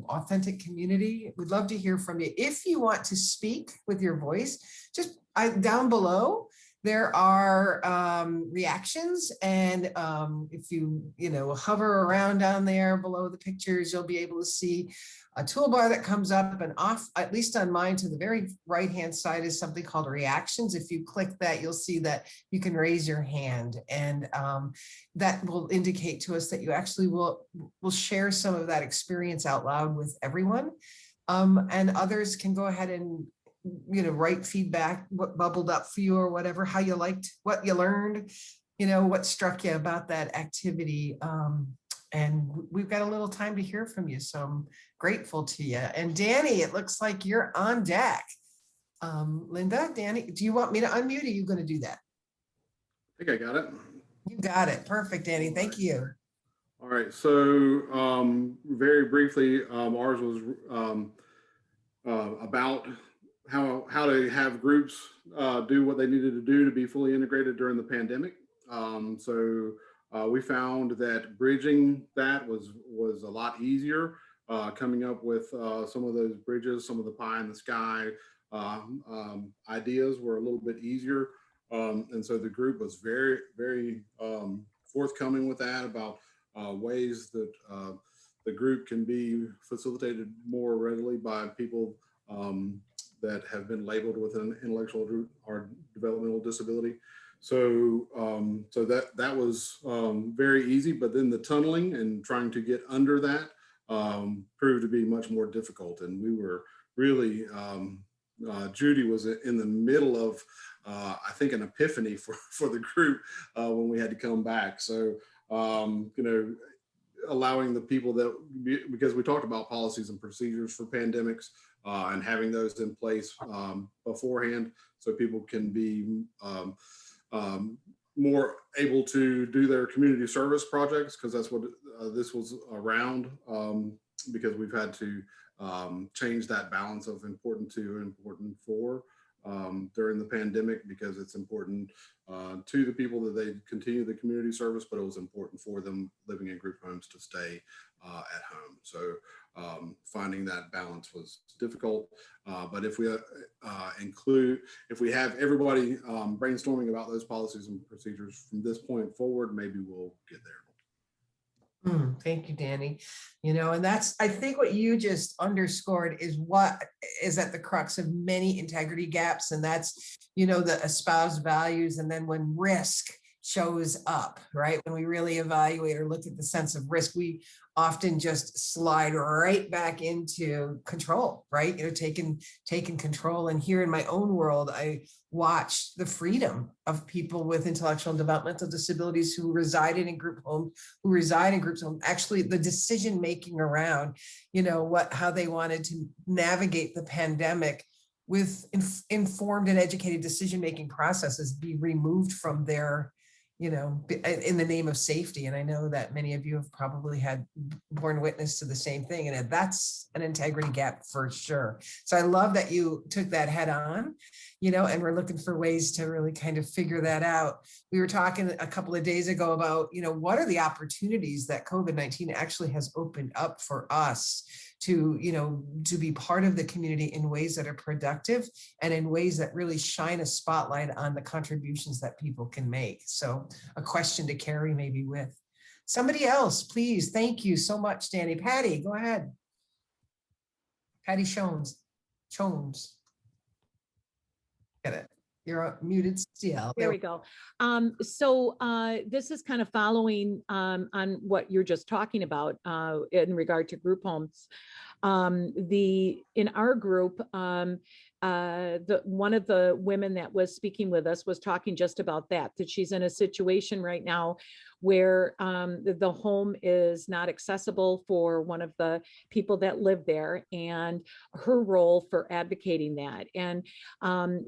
authentic community? We'd love to hear from you. If you want to speak with your voice, just down below, there are reactions. And if you, hover around down there below the pictures, you'll be able to see a toolbar that comes up, and off, at least on mine, to the very right-hand side is something called reactions. If you click that, you'll see that you can raise your hand, and that will indicate to us that you actually will share some of that experience out loud with everyone. And others can go ahead and write feedback, what bubbled up for you or whatever, how you liked, what you learned, what struck you about that activity. And we've got a little time to hear from you, so I'm grateful to you. And Danny, it looks like you're on deck. Linda, Danny, do you want me to unmute, or are you going to do that? I think I got it. You got it. Perfect, Danny. Thank you. All right. So very briefly, ours was about how to have groups do what they needed to do to be fully integrated during the pandemic. We found that bridging that was a lot easier coming up with some of those bridges, some of the pie in the sky ideas were a little bit easier. And so the group was very, very forthcoming with that about ways that the group can be facilitated more readily by people that have been labeled with an intellectual or developmental disability. So, so that was very easy, but then the tunneling and trying to get under that proved to be much more difficult. And we were really, Judy was in the middle of, I think, an epiphany for the group when we had to come back. So, you know, allowing the people that, because we talked about policies and procedures for pandemics and having those in place beforehand so people can be more able to do their community service projects, because that's what this was around, because we've had to change that balance of important to and important for during the pandemic, because it's important to the people that they continue the community service, but it was important for them living in group homes to stay at home. So finding that balance was difficult, but if we if we have everybody brainstorming about those policies and procedures from this point forward, maybe we'll get there. Thank you, Danny. You know, and that's, I think what you just underscored is what is at the crux of many integrity gaps. And that's, you know, the espoused values. And then when risk shows up, right? When we really evaluate or look at the sense of risk, we often just slide right back into control, right? You know, taking control. And here in my own world, I watched the freedom of people with intellectual and developmental disabilities who resided in group homes, who reside in groups home, actually the decision making around, you know, how they wanted to navigate the pandemic with informed and educated decision-making processes be removed from their, you know, in the name of safety. And I know that many of you have probably had borne witness to the same thing. And that's an integrity gap for sure. So I love that you took that head on, you know, and we're looking for ways to really kind of figure that out. We were talking a couple of days ago about, you know, what are the opportunities that COVID-19 actually has opened up for us to, you know, to be part of the community in ways that are productive and in ways that really shine a spotlight on the contributions that people can make. So a question to carry maybe with somebody else, please. Thank you so much, Danny. Patty, go ahead. Patty Shones. Get it. You're muted still. There we go. So this is kind of following on what you're just talking about in regard to group homes. In our group, one of the women that was speaking with us was talking just about that she's in a situation right now where the home is not accessible for one of the people that live there, and her role for advocating that. And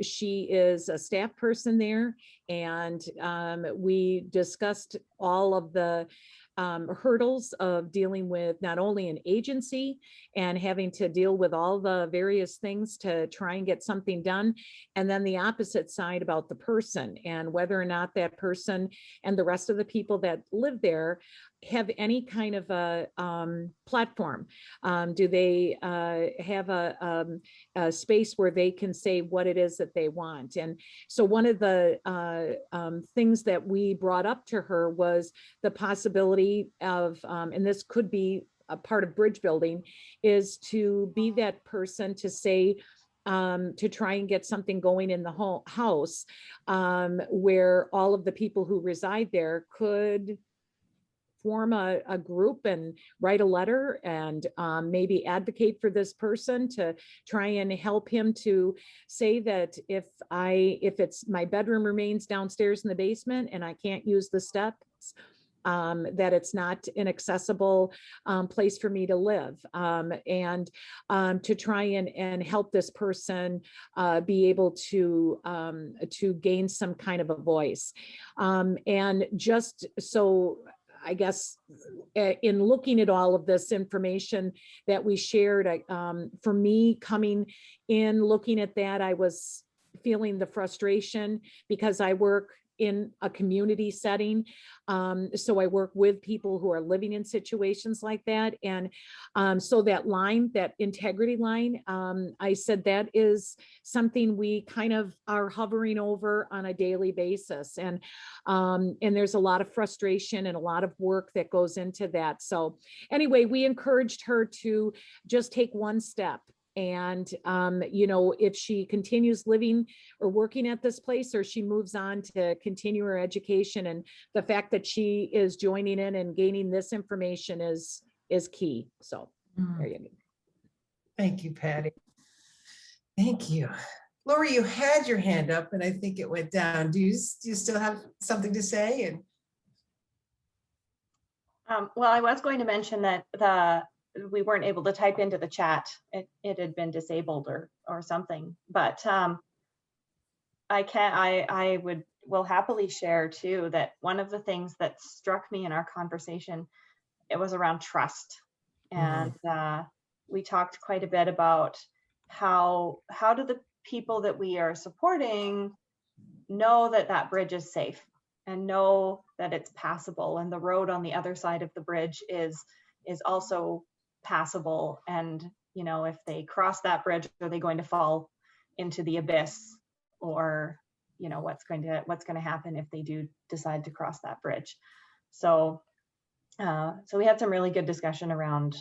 she is a staff person there, and we discussed all of the hurdles of dealing with not only an agency and having to deal with all the various things to try and get something done, and then the opposite side about the person and whether or not that person and the rest of the people that live there have any kind of a platform. Do they have a space where they can say what it is that they want? And so one of the things that we brought up to her was the possibility of, and this could be a part of bridge building, is to be that person to say, to try and get something going in the whole house where all of the people who reside there could form a group and write a letter and maybe advocate for this person to try and help him to say that if it's my bedroom remains downstairs in the basement and I can't use the steps, that it's not an accessible place for me to live, and to try and help this person be able to gain some kind of a voice. And just so, I guess, in looking at all of this information that we shared, for me coming in, looking at that, I was feeling the frustration because I work in a community setting. So I work with people who are living in situations like that. And so that line, that integrity line, I said that is something we kind of are hovering over on a daily basis. And there's a lot of frustration and a lot of work that goes into that. So anyway, we encouraged her to just take one step. And, you know, if she continues living or working at this place, or she moves on to continue her education, and the fact that she is joining in and gaining this information is key. So there you go. Thank you, Patty. Thank you. Lori, you had your hand up and I think it went down. Do you still have something to say? And well, I was going to mention that we weren't able to type into the chat. It had been disabled or something, but will happily share too that one of the things that struck me in our conversation, it was around trust. And we talked quite a bit about how do the people that we are supporting know that that bridge is safe and know that it's passable, and the road on the other side of the bridge is also passable. And, you know, if they cross that bridge, are they going to fall into the abyss, or, you know, what's going to happen if they do decide to cross that bridge? So we had some really good discussion around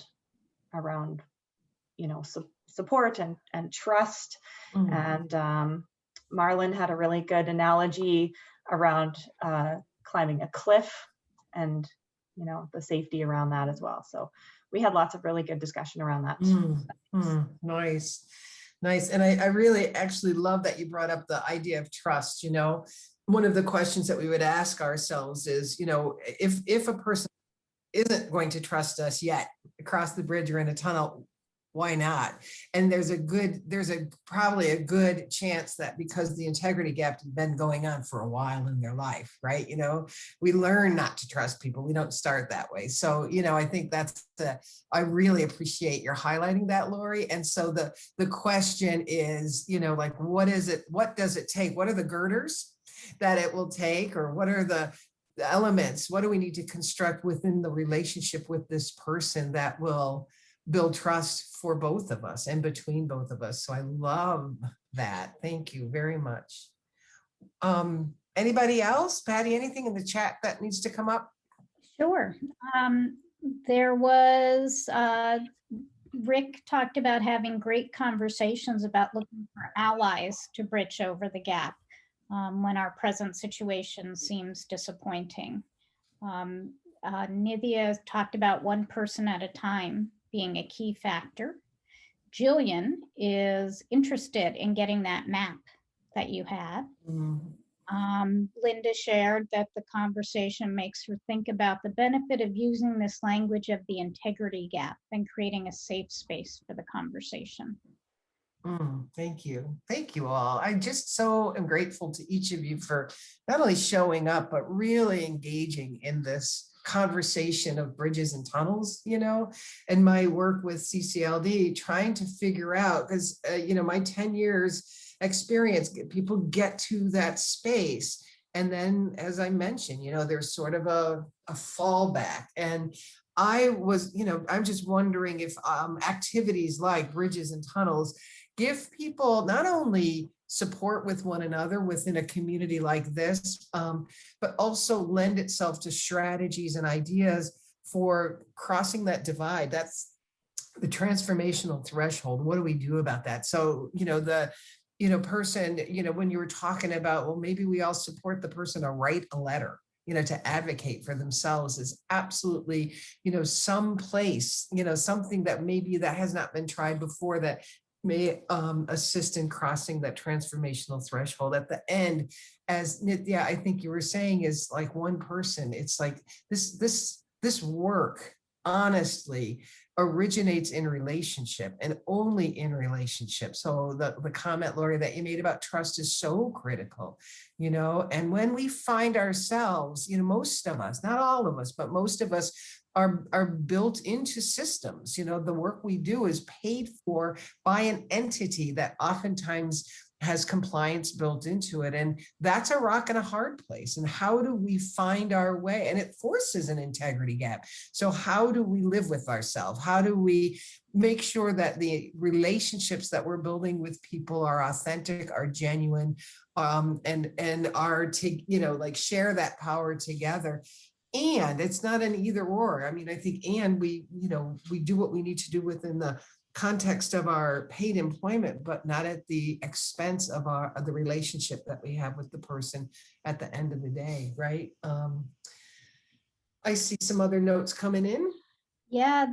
you know, support and trust. And Marlon had a really good analogy around climbing a cliff, and, you know, the safety around that as well. So we had lots of really good discussion around that. Nice. And I really actually love that you brought up the idea of trust. You know, one of the questions that we would ask ourselves is, you know, if a person isn't going to trust us yet across the bridge or in a tunnel, why not? And there's probably a good chance that because the integrity gap has been going on for a while in their life, right? You know, we learn not to trust people. We don't start that way. So, you know, I think I really appreciate your highlighting that, Lori. And so the question is, you know, like, what does it take? What are the girders that it will take? Or what are the elements? What do we need to construct within the relationship with this person that will build trust for both of us and between both of us? So I love that. Thank you very much. Anybody else? Patty, anything in the chat that needs to come up? Sure. There was, Rick talked about having great conversations about looking for allies to bridge over the gap when our present situation seems disappointing. Nithya talked about one person at a time being a key factor. Jillian is interested in getting that map that you had. Linda shared that the conversation makes her think about the benefit of using this language of the integrity gap and creating a safe space for the conversation. Thank you. Thank you all. I just so am grateful to each of you for not only showing up, but really engaging in this conversation of bridges and tunnels, you know, and my work with CCLD, trying to figure out, because, you know, my 10 years experience, people get to that space. And then, as I mentioned, you know, there's sort of a fallback. And I was, you know, I'm just wondering if activities like bridges and tunnels give people not only support with one another within a community like this, but also lend itself to strategies and ideas for crossing that divide. That's the transformational threshold. What do we do about that? So, you know, person, you know, when you were talking about, well, maybe we all support the person to write a letter, you know, to advocate for themselves is absolutely, you know, some place, you know, something that maybe that has not been tried before that may assist in crossing that transformational threshold. At the end, as Nithya, I think you were saying, is like one person. It's like this work honestly originates in relationship and only in relationship. So the comment, Lori, that you made about trust is so critical, you know, and when we find ourselves, you know, most of us, not all of us, but most of us are built into systems. You know, the work we do is paid for by an entity that oftentimes has compliance built into it. And that's a rock and a hard place. And how do we find our way? And it forces an integrity gap. So how do we live with ourselves? How do we make sure that the relationships that we're building with people are authentic, are genuine, and are to, share that power together? And it's not an either or. I mean, I think, and we do what we need to do within the context of our paid employment, but not at the expense of the relationship that we have with the person at the end of the day, right? I see some other notes coming in. Yeah,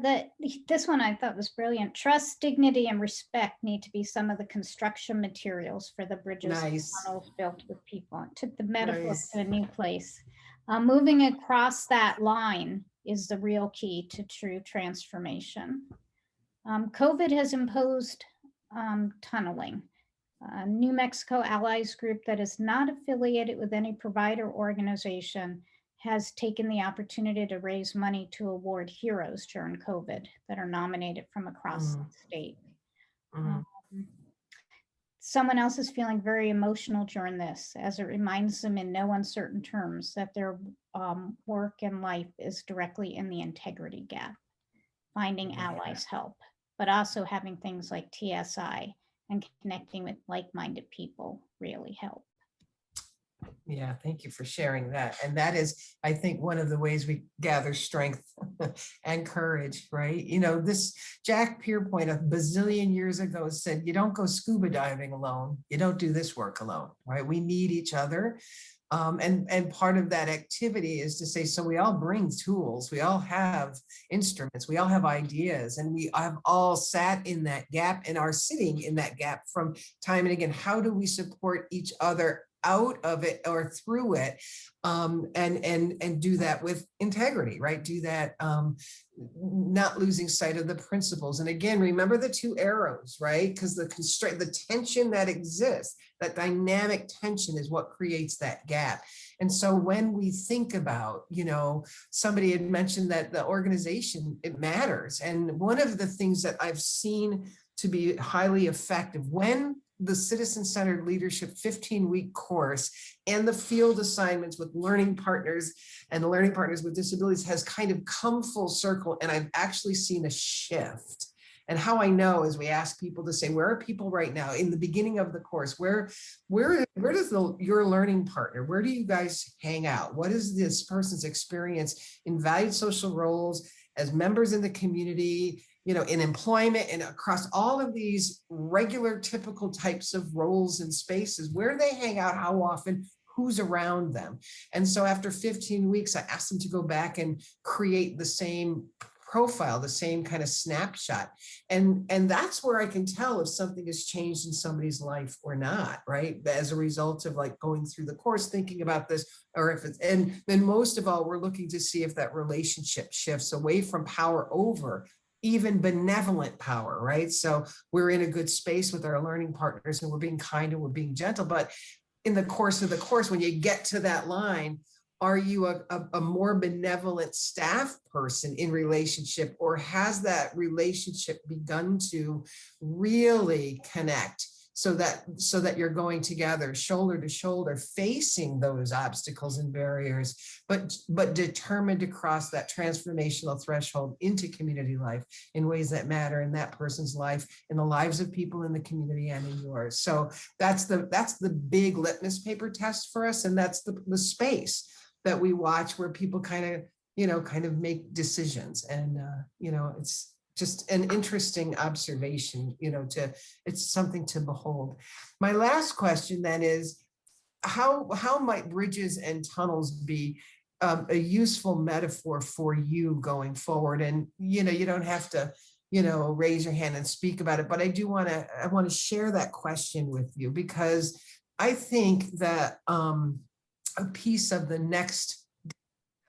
this one I thought was brilliant. Trust, dignity, and respect need to be some of the construction materials for the bridges and Nice. tunnels built with people. It took the metaphor Nice. to a new place. Moving across that line is the real key to true transformation. COVID has imposed tunneling. New Mexico Allies Group that is not affiliated with any provider organization has taken the opportunity to raise money to award heroes during COVID that are nominated from across the state. Someone else is feeling very emotional during this, as it reminds them in no uncertain terms that their work and life is directly in the integrity gap. Finding allies help, but also having things like TSI and connecting with like-minded people really help. Yeah, thank you for sharing that. And that is, I think, one of the ways we gather strength and courage, right? This Jack Pierpoint a bazillion years ago said, you don't go scuba diving alone. You don't do this work alone, right? We need each other. And part of that activity is to say, so we all bring tools, we all have instruments, we all have ideas, and we have all sat in that gap and are sitting in that gap from time and again. How do we support each other out of it or through it, and do that with integrity, right? Do that, not losing sight of the principles. And again, remember the two arrows, right? Because the constraint, the tension that exists, that dynamic tension is what creates that gap. And so when we think about, somebody had mentioned that the organization, it matters. And one of the things that I've seen to be highly effective when the citizen-centered leadership 15-week course and the field assignments with learning partners and the learning partners with disabilities has kind of come full circle. And I've actually seen a shift. And how I know is we ask people to say, where are people right now in the beginning of the course? Where does your learning partner, where do you guys hang out? What is this person's experience in valued social roles as members in the community, in employment and across all of these regular, typical types of roles and spaces? Where do they hang out? How often? Who's around them? And so after 15 weeks, I asked them to go back and create the same profile, the same kind of snapshot. And that's where I can tell if something has changed in somebody's life or not, right? As a result of going through the course, thinking about this, or if it's, and then most of all, we're looking to see if that relationship shifts away from power over even benevolent power, right? So we're in a good space with our learning partners and we're being kind and we're being gentle. But in the course of the course, when you get to that line, are you a more benevolent staff person in relationship, or has that relationship begun to really connect so that you're going together shoulder to shoulder, facing those obstacles and barriers, but determined to cross that transformational threshold into community life in ways that matter in that person's life, in the lives of people in the community and in yours. So that's the big litmus paper test for us. And that's the space that we watch where people kind of make decisions. And, it's just an interesting observation, it's something to behold. My last question then is, how might bridges and tunnels be a useful metaphor for you going forward? And, you don't have to, raise your hand and speak about it, but I want to share that question with you, because I think that a piece of the next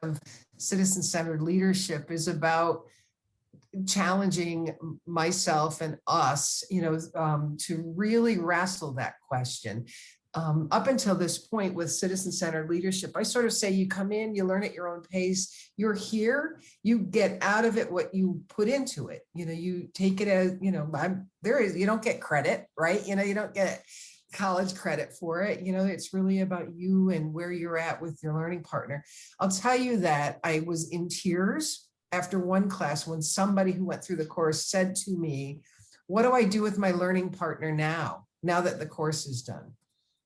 of citizen-centered leadership is about challenging myself and us, to really wrestle that question. Up until this point with citizen-centered leadership, I sort of say you come in, you learn at your own pace, you're here, you get out of it what you put into it. You take it as, you don't get credit, right? You don't get it. college credit for it. You know, it's really about you and where you're at with your learning partner. I'll tell you that I was in tears after one class when somebody who went through the course said to me, what do I do with my learning partner now that the course is done?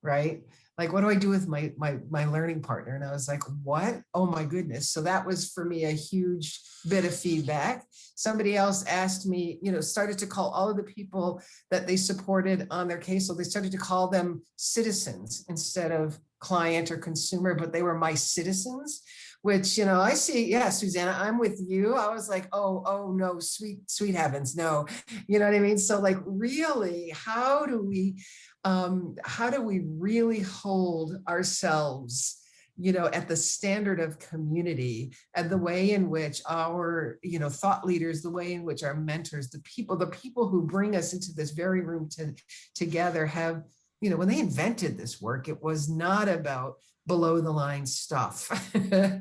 Right? Like, what do I do with my learning partner? And I was like, what? Oh my goodness. So that was for me a huge bit of feedback. Somebody else asked me, you know, started to call all of the people that they supported on their case. So they started to call them citizens instead of client or consumer, but they were my citizens, which, you know, I see, yeah, Susanna, I'm with you. I was like, oh no, sweet heavens, no. You know what I mean? So like, really, how do we really hold ourselves, you know, at the standard of community, and the way in which our, you know, thought leaders, the way in which our mentors, the people who bring us into this very room together have, you know, when they invented this work, it was not about below the line stuff.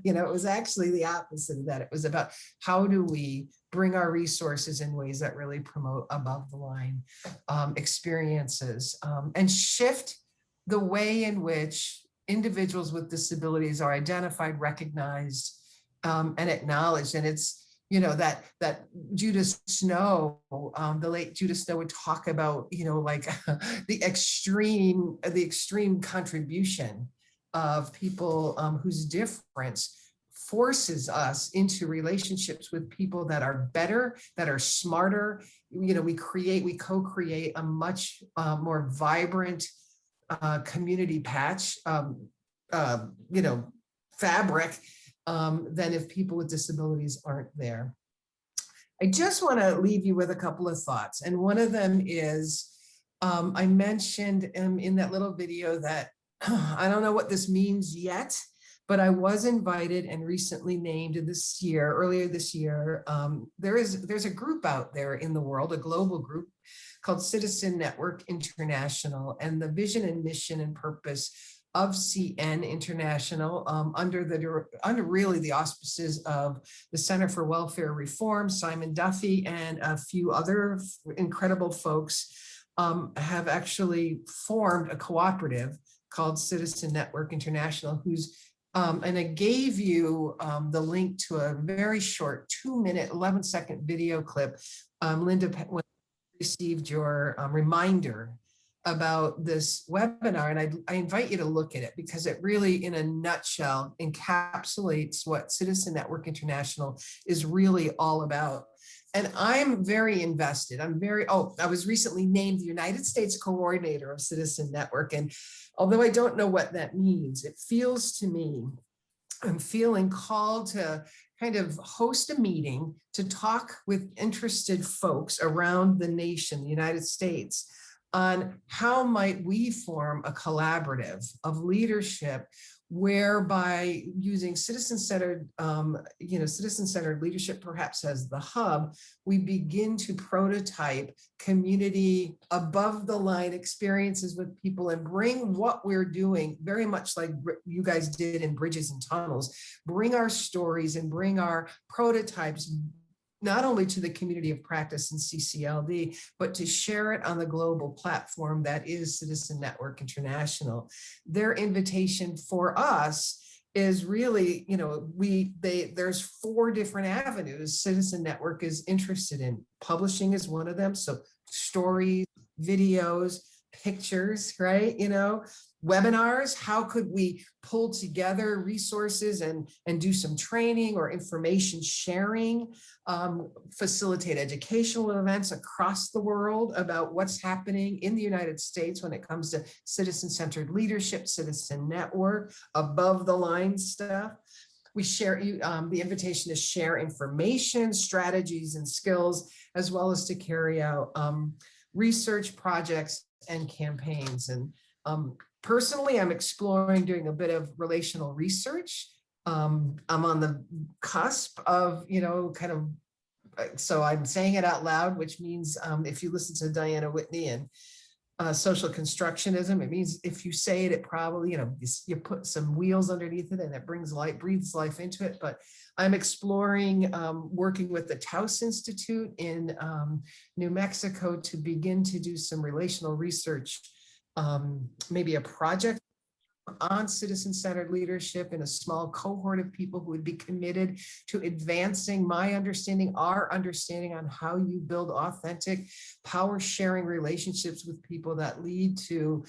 You know, it was actually the opposite of that. It was about how do we bring our resources in ways that really promote above the line experiences, and shift the way in which individuals with disabilities are identified, recognized, and acknowledged. And it's, you know, that Judah Snow, the late Judah Snow would talk about, you know, like the extreme contribution of people whose difference forces us into relationships with people that are better, that are smarter. You know, we co-create a much more vibrant community patch, you know, fabric than if people with disabilities aren't there. I just want to leave you with a couple of thoughts. And one of them is, I mentioned in that little video that I don't know what this means yet, but I was invited and recently named earlier this year. There's a group out there in the world, a global group called Citizen Network International, and the vision and mission and purpose of CN International, under really the auspices of the Center for Welfare Reform, Simon Duffy, and a few other incredible folks, have actually formed a cooperative called Citizen Network International, who's and I gave you the link to a very short 2-minute, 11-second video clip. Linda, when I received your reminder about this webinar, and I invite you to look at it because it really, in a nutshell, encapsulates what Citizen Network International is really all about. And I'm very invested. I was recently named the United States Coordinator of Citizen Network. And although I don't know what that means, it feels to me, I'm feeling called to kind of host a meeting to talk with interested folks around the nation, the United States, on how might we form a collaborative of leadership whereby using citizen-centered leadership perhaps as the hub, we begin to prototype community above the line experiences with people and bring what we're doing, very much like you guys did in Bridges and Tunnels, bring our stories and bring our prototypes not only to the community of practice in CCLD, but to share it on the global platform that is Citizen Network International. Their invitation for us is really, you know, there's 4 different avenues Citizen Network is interested in. Publishing is one of them. So stories, videos, pictures, right? You know, webinars, how could we pull together resources and do some training or information sharing, facilitate educational events across the world about what's happening in the United States when it comes to citizen-centered leadership, citizen network, above the line stuff. We share the invitation to share information, strategies, and skills, as well as to carry out research projects and campaigns. And personally, I'm exploring doing a bit of relational research. I'm on the cusp of, you know, kind of, so I'm saying it out loud, which means if you listen to Diana Whitney and social constructionism, it means if you say it, it probably, you know, you put some wheels underneath it and it breathes life into it. But I'm exploring working with the Taos Institute in New Mexico to begin to do some relational research maybe a project on citizen-centered leadership in a small cohort of people who would be committed to advancing my understanding, our understanding on how you build authentic power-sharing relationships with people that lead to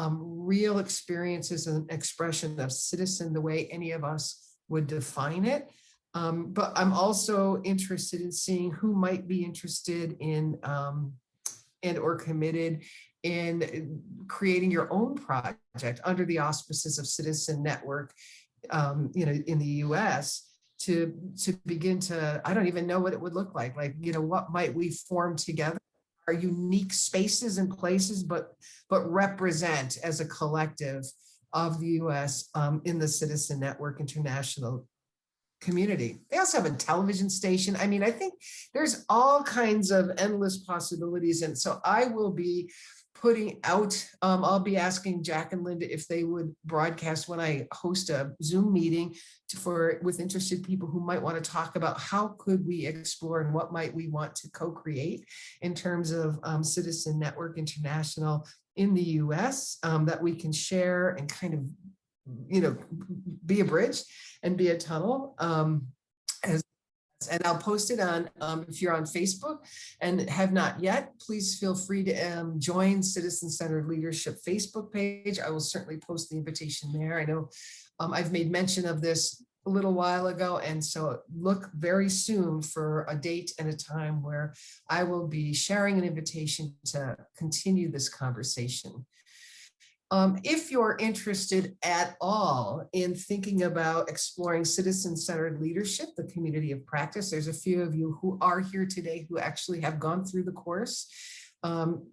real experiences and expression of citizen the way any of us would define it. But I'm also interested in seeing who might be interested in and or committed in creating your own project under the auspices of Citizen Network, in the US to begin to, I don't even know what it would look like, what might we form together, our unique spaces and places, but represent as a collective of the US in the Citizen Network International community. They also have a television station. I mean, I think there's all kinds of endless possibilities. And so I will be putting out, I'll be asking Jack and Linda if they would broadcast when I host a Zoom meeting with interested people who might want to talk about how could we explore and what might we want to co-create in terms of Citizen Network International in the US that we can share and kind of be a bridge and be a tunnel. And I'll post it on, if you're on Facebook and have not yet, please feel free to join Citizen Centered Leadership Facebook page. I will certainly post the invitation there. I know I've made mention of this a little while ago, and so look very soon for a date and a time where I will be sharing an invitation to continue this conversation. If you're interested at all in thinking about exploring citizen-centered leadership, the community of practice, there's a few of you who are here today who actually have gone through the course.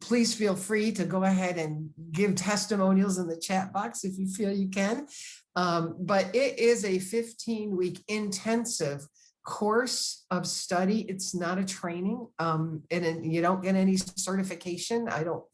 Please feel free to go ahead and give testimonials in the chat box if you feel you can. But it is a 15-week intensive course of study. It's not a training, and you don't get any certification. I don't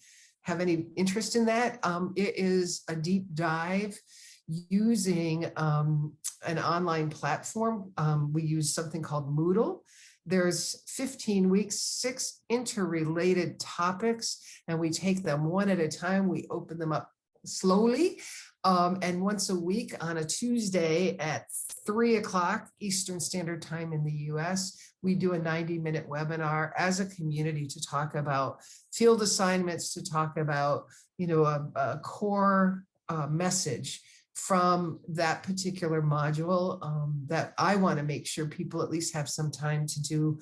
have any interest in that. It is a deep dive using an online platform. We use something called Moodle. There's 15 weeks, 6 interrelated topics, and we take them one at a time. We open them up slowly. And once a week on a Tuesday at 3 o'clock Eastern Standard Time in the US, we do a 90-minute webinar as a community to talk about field assignments, to talk about, a core message from that particular module that I want to make sure people at least have some time to do,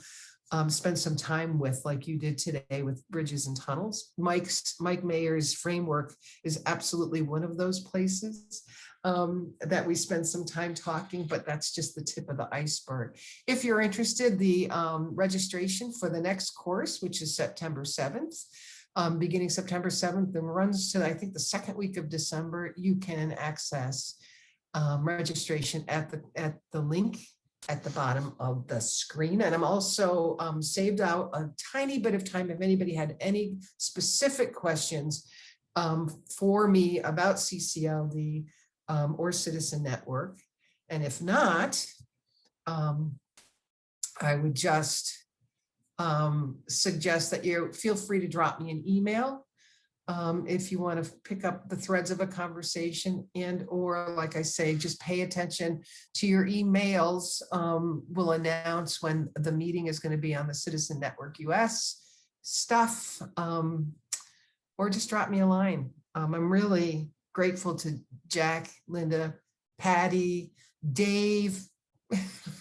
spend some time with, like you did today with Bridges and Tunnels. Mike Mayer's framework is absolutely one of those places that we spend some time talking, but that's just the tip of the iceberg. If you're interested, the registration for the next course, which is September 7th, beginning September 7th and runs to, I think, the second week of December, you can access registration at the link at the bottom of the screen. And I'm also saved out a tiny bit of time if anybody had any specific questions for me about CCLD or Citizen Network. And if not, I would just suggest that you feel free to drop me an email if you want to pick up the threads of a conversation, and or, like I say, just pay attention to your emails. We'll announce when the meeting is going to be on the Citizen Network US stuff, or just drop me a line. I'm really grateful to Jack, Linda, Patty, Dave,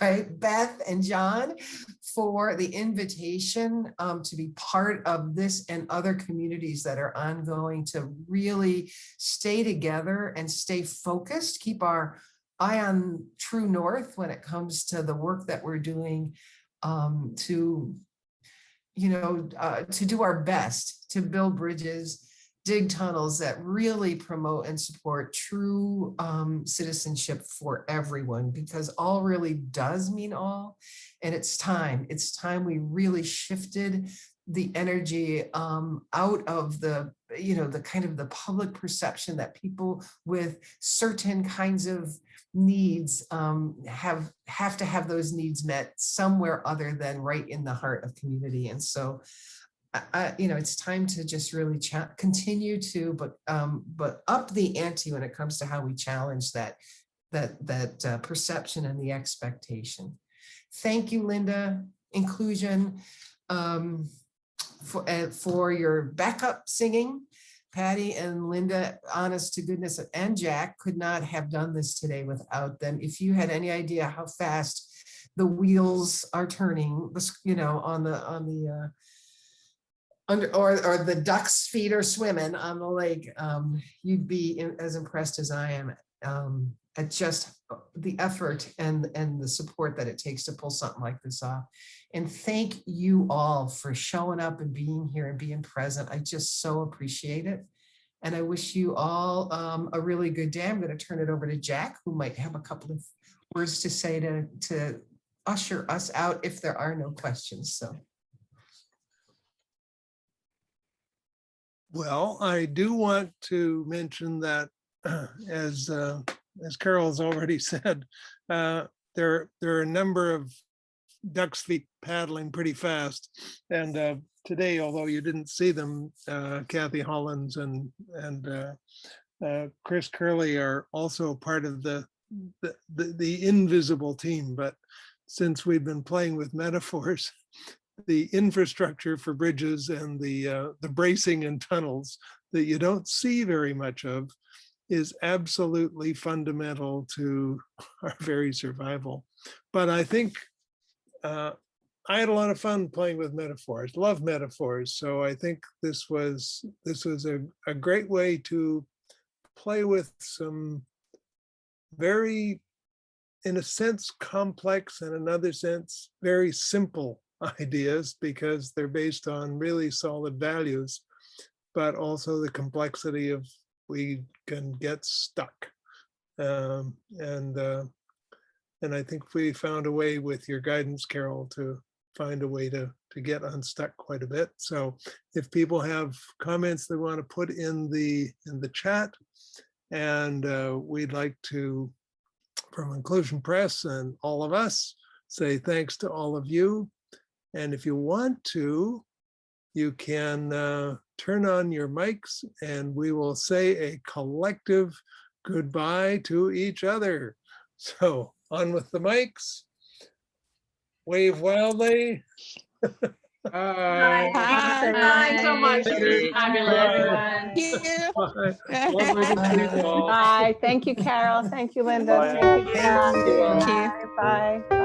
right, Beth and John for the invitation to be part of this and other communities that are ongoing, to really stay together and stay focused, keep our eye on true north when it comes to the work that we're doing, to do our best to build bridges, dig tunnels that really promote and support true citizenship for everyone, because all really does mean all. And it's time we really shifted the energy out of the kind of the public perception that people with certain kinds of needs have to have those needs met somewhere other than right in the heart of community. And so it's time to just really continue to, but up the ante when it comes to how we challenge that perception and the expectation. Thank you, Linda. Inclusion, for your backup singing. Patty and Linda, honest to goodness, and Jack could not have done this today without them. If you had any idea how fast the wheels are turning, on the or the duck's feet are swimming on the lake, you'd be as impressed as I am at just the effort and the support that it takes to pull something like this off. And thank you all for showing up and being here and being present. I just so appreciate it. And I wish you all a really good day. I'm going to turn it over to Jack, who might have a couple of words to say to usher us out if there are no questions. So. Well, I do want to mention that as Carol's already said, there are a number of duck's feet paddling pretty fast. And today, although you didn't see them, Kathy Hollins and Chris Curley are also part of the invisible team. But since we've been playing with metaphors, the infrastructure for bridges and the bracing and tunnels that you don't see very much of is absolutely fundamental to our very survival. But I think I had a lot of fun playing with metaphors, love metaphors. So I think this was a great way to play with some very, in a sense, complex, and in another sense, very simple ideas, because they're based on really solid values, but also the complexity of we can get stuck. And I think we found a way with your guidance, Carol, to find a way to get unstuck quite a bit. So if people have comments they want to put in the chat, and we'd like to, from Inclusion Press and all of us, say thanks to all of you. And if you want to, you can turn on your mics and we will say a collective goodbye to each other. So on with the mics. Wave wildly. Bye. Thanks so much. Fabulous, everyone. Bye. Lovely to see you all. Bye. Thank you, Carol. Thank you, Linda. Bye. Thank you, Jack. Thank you. Bye. Bye. Bye.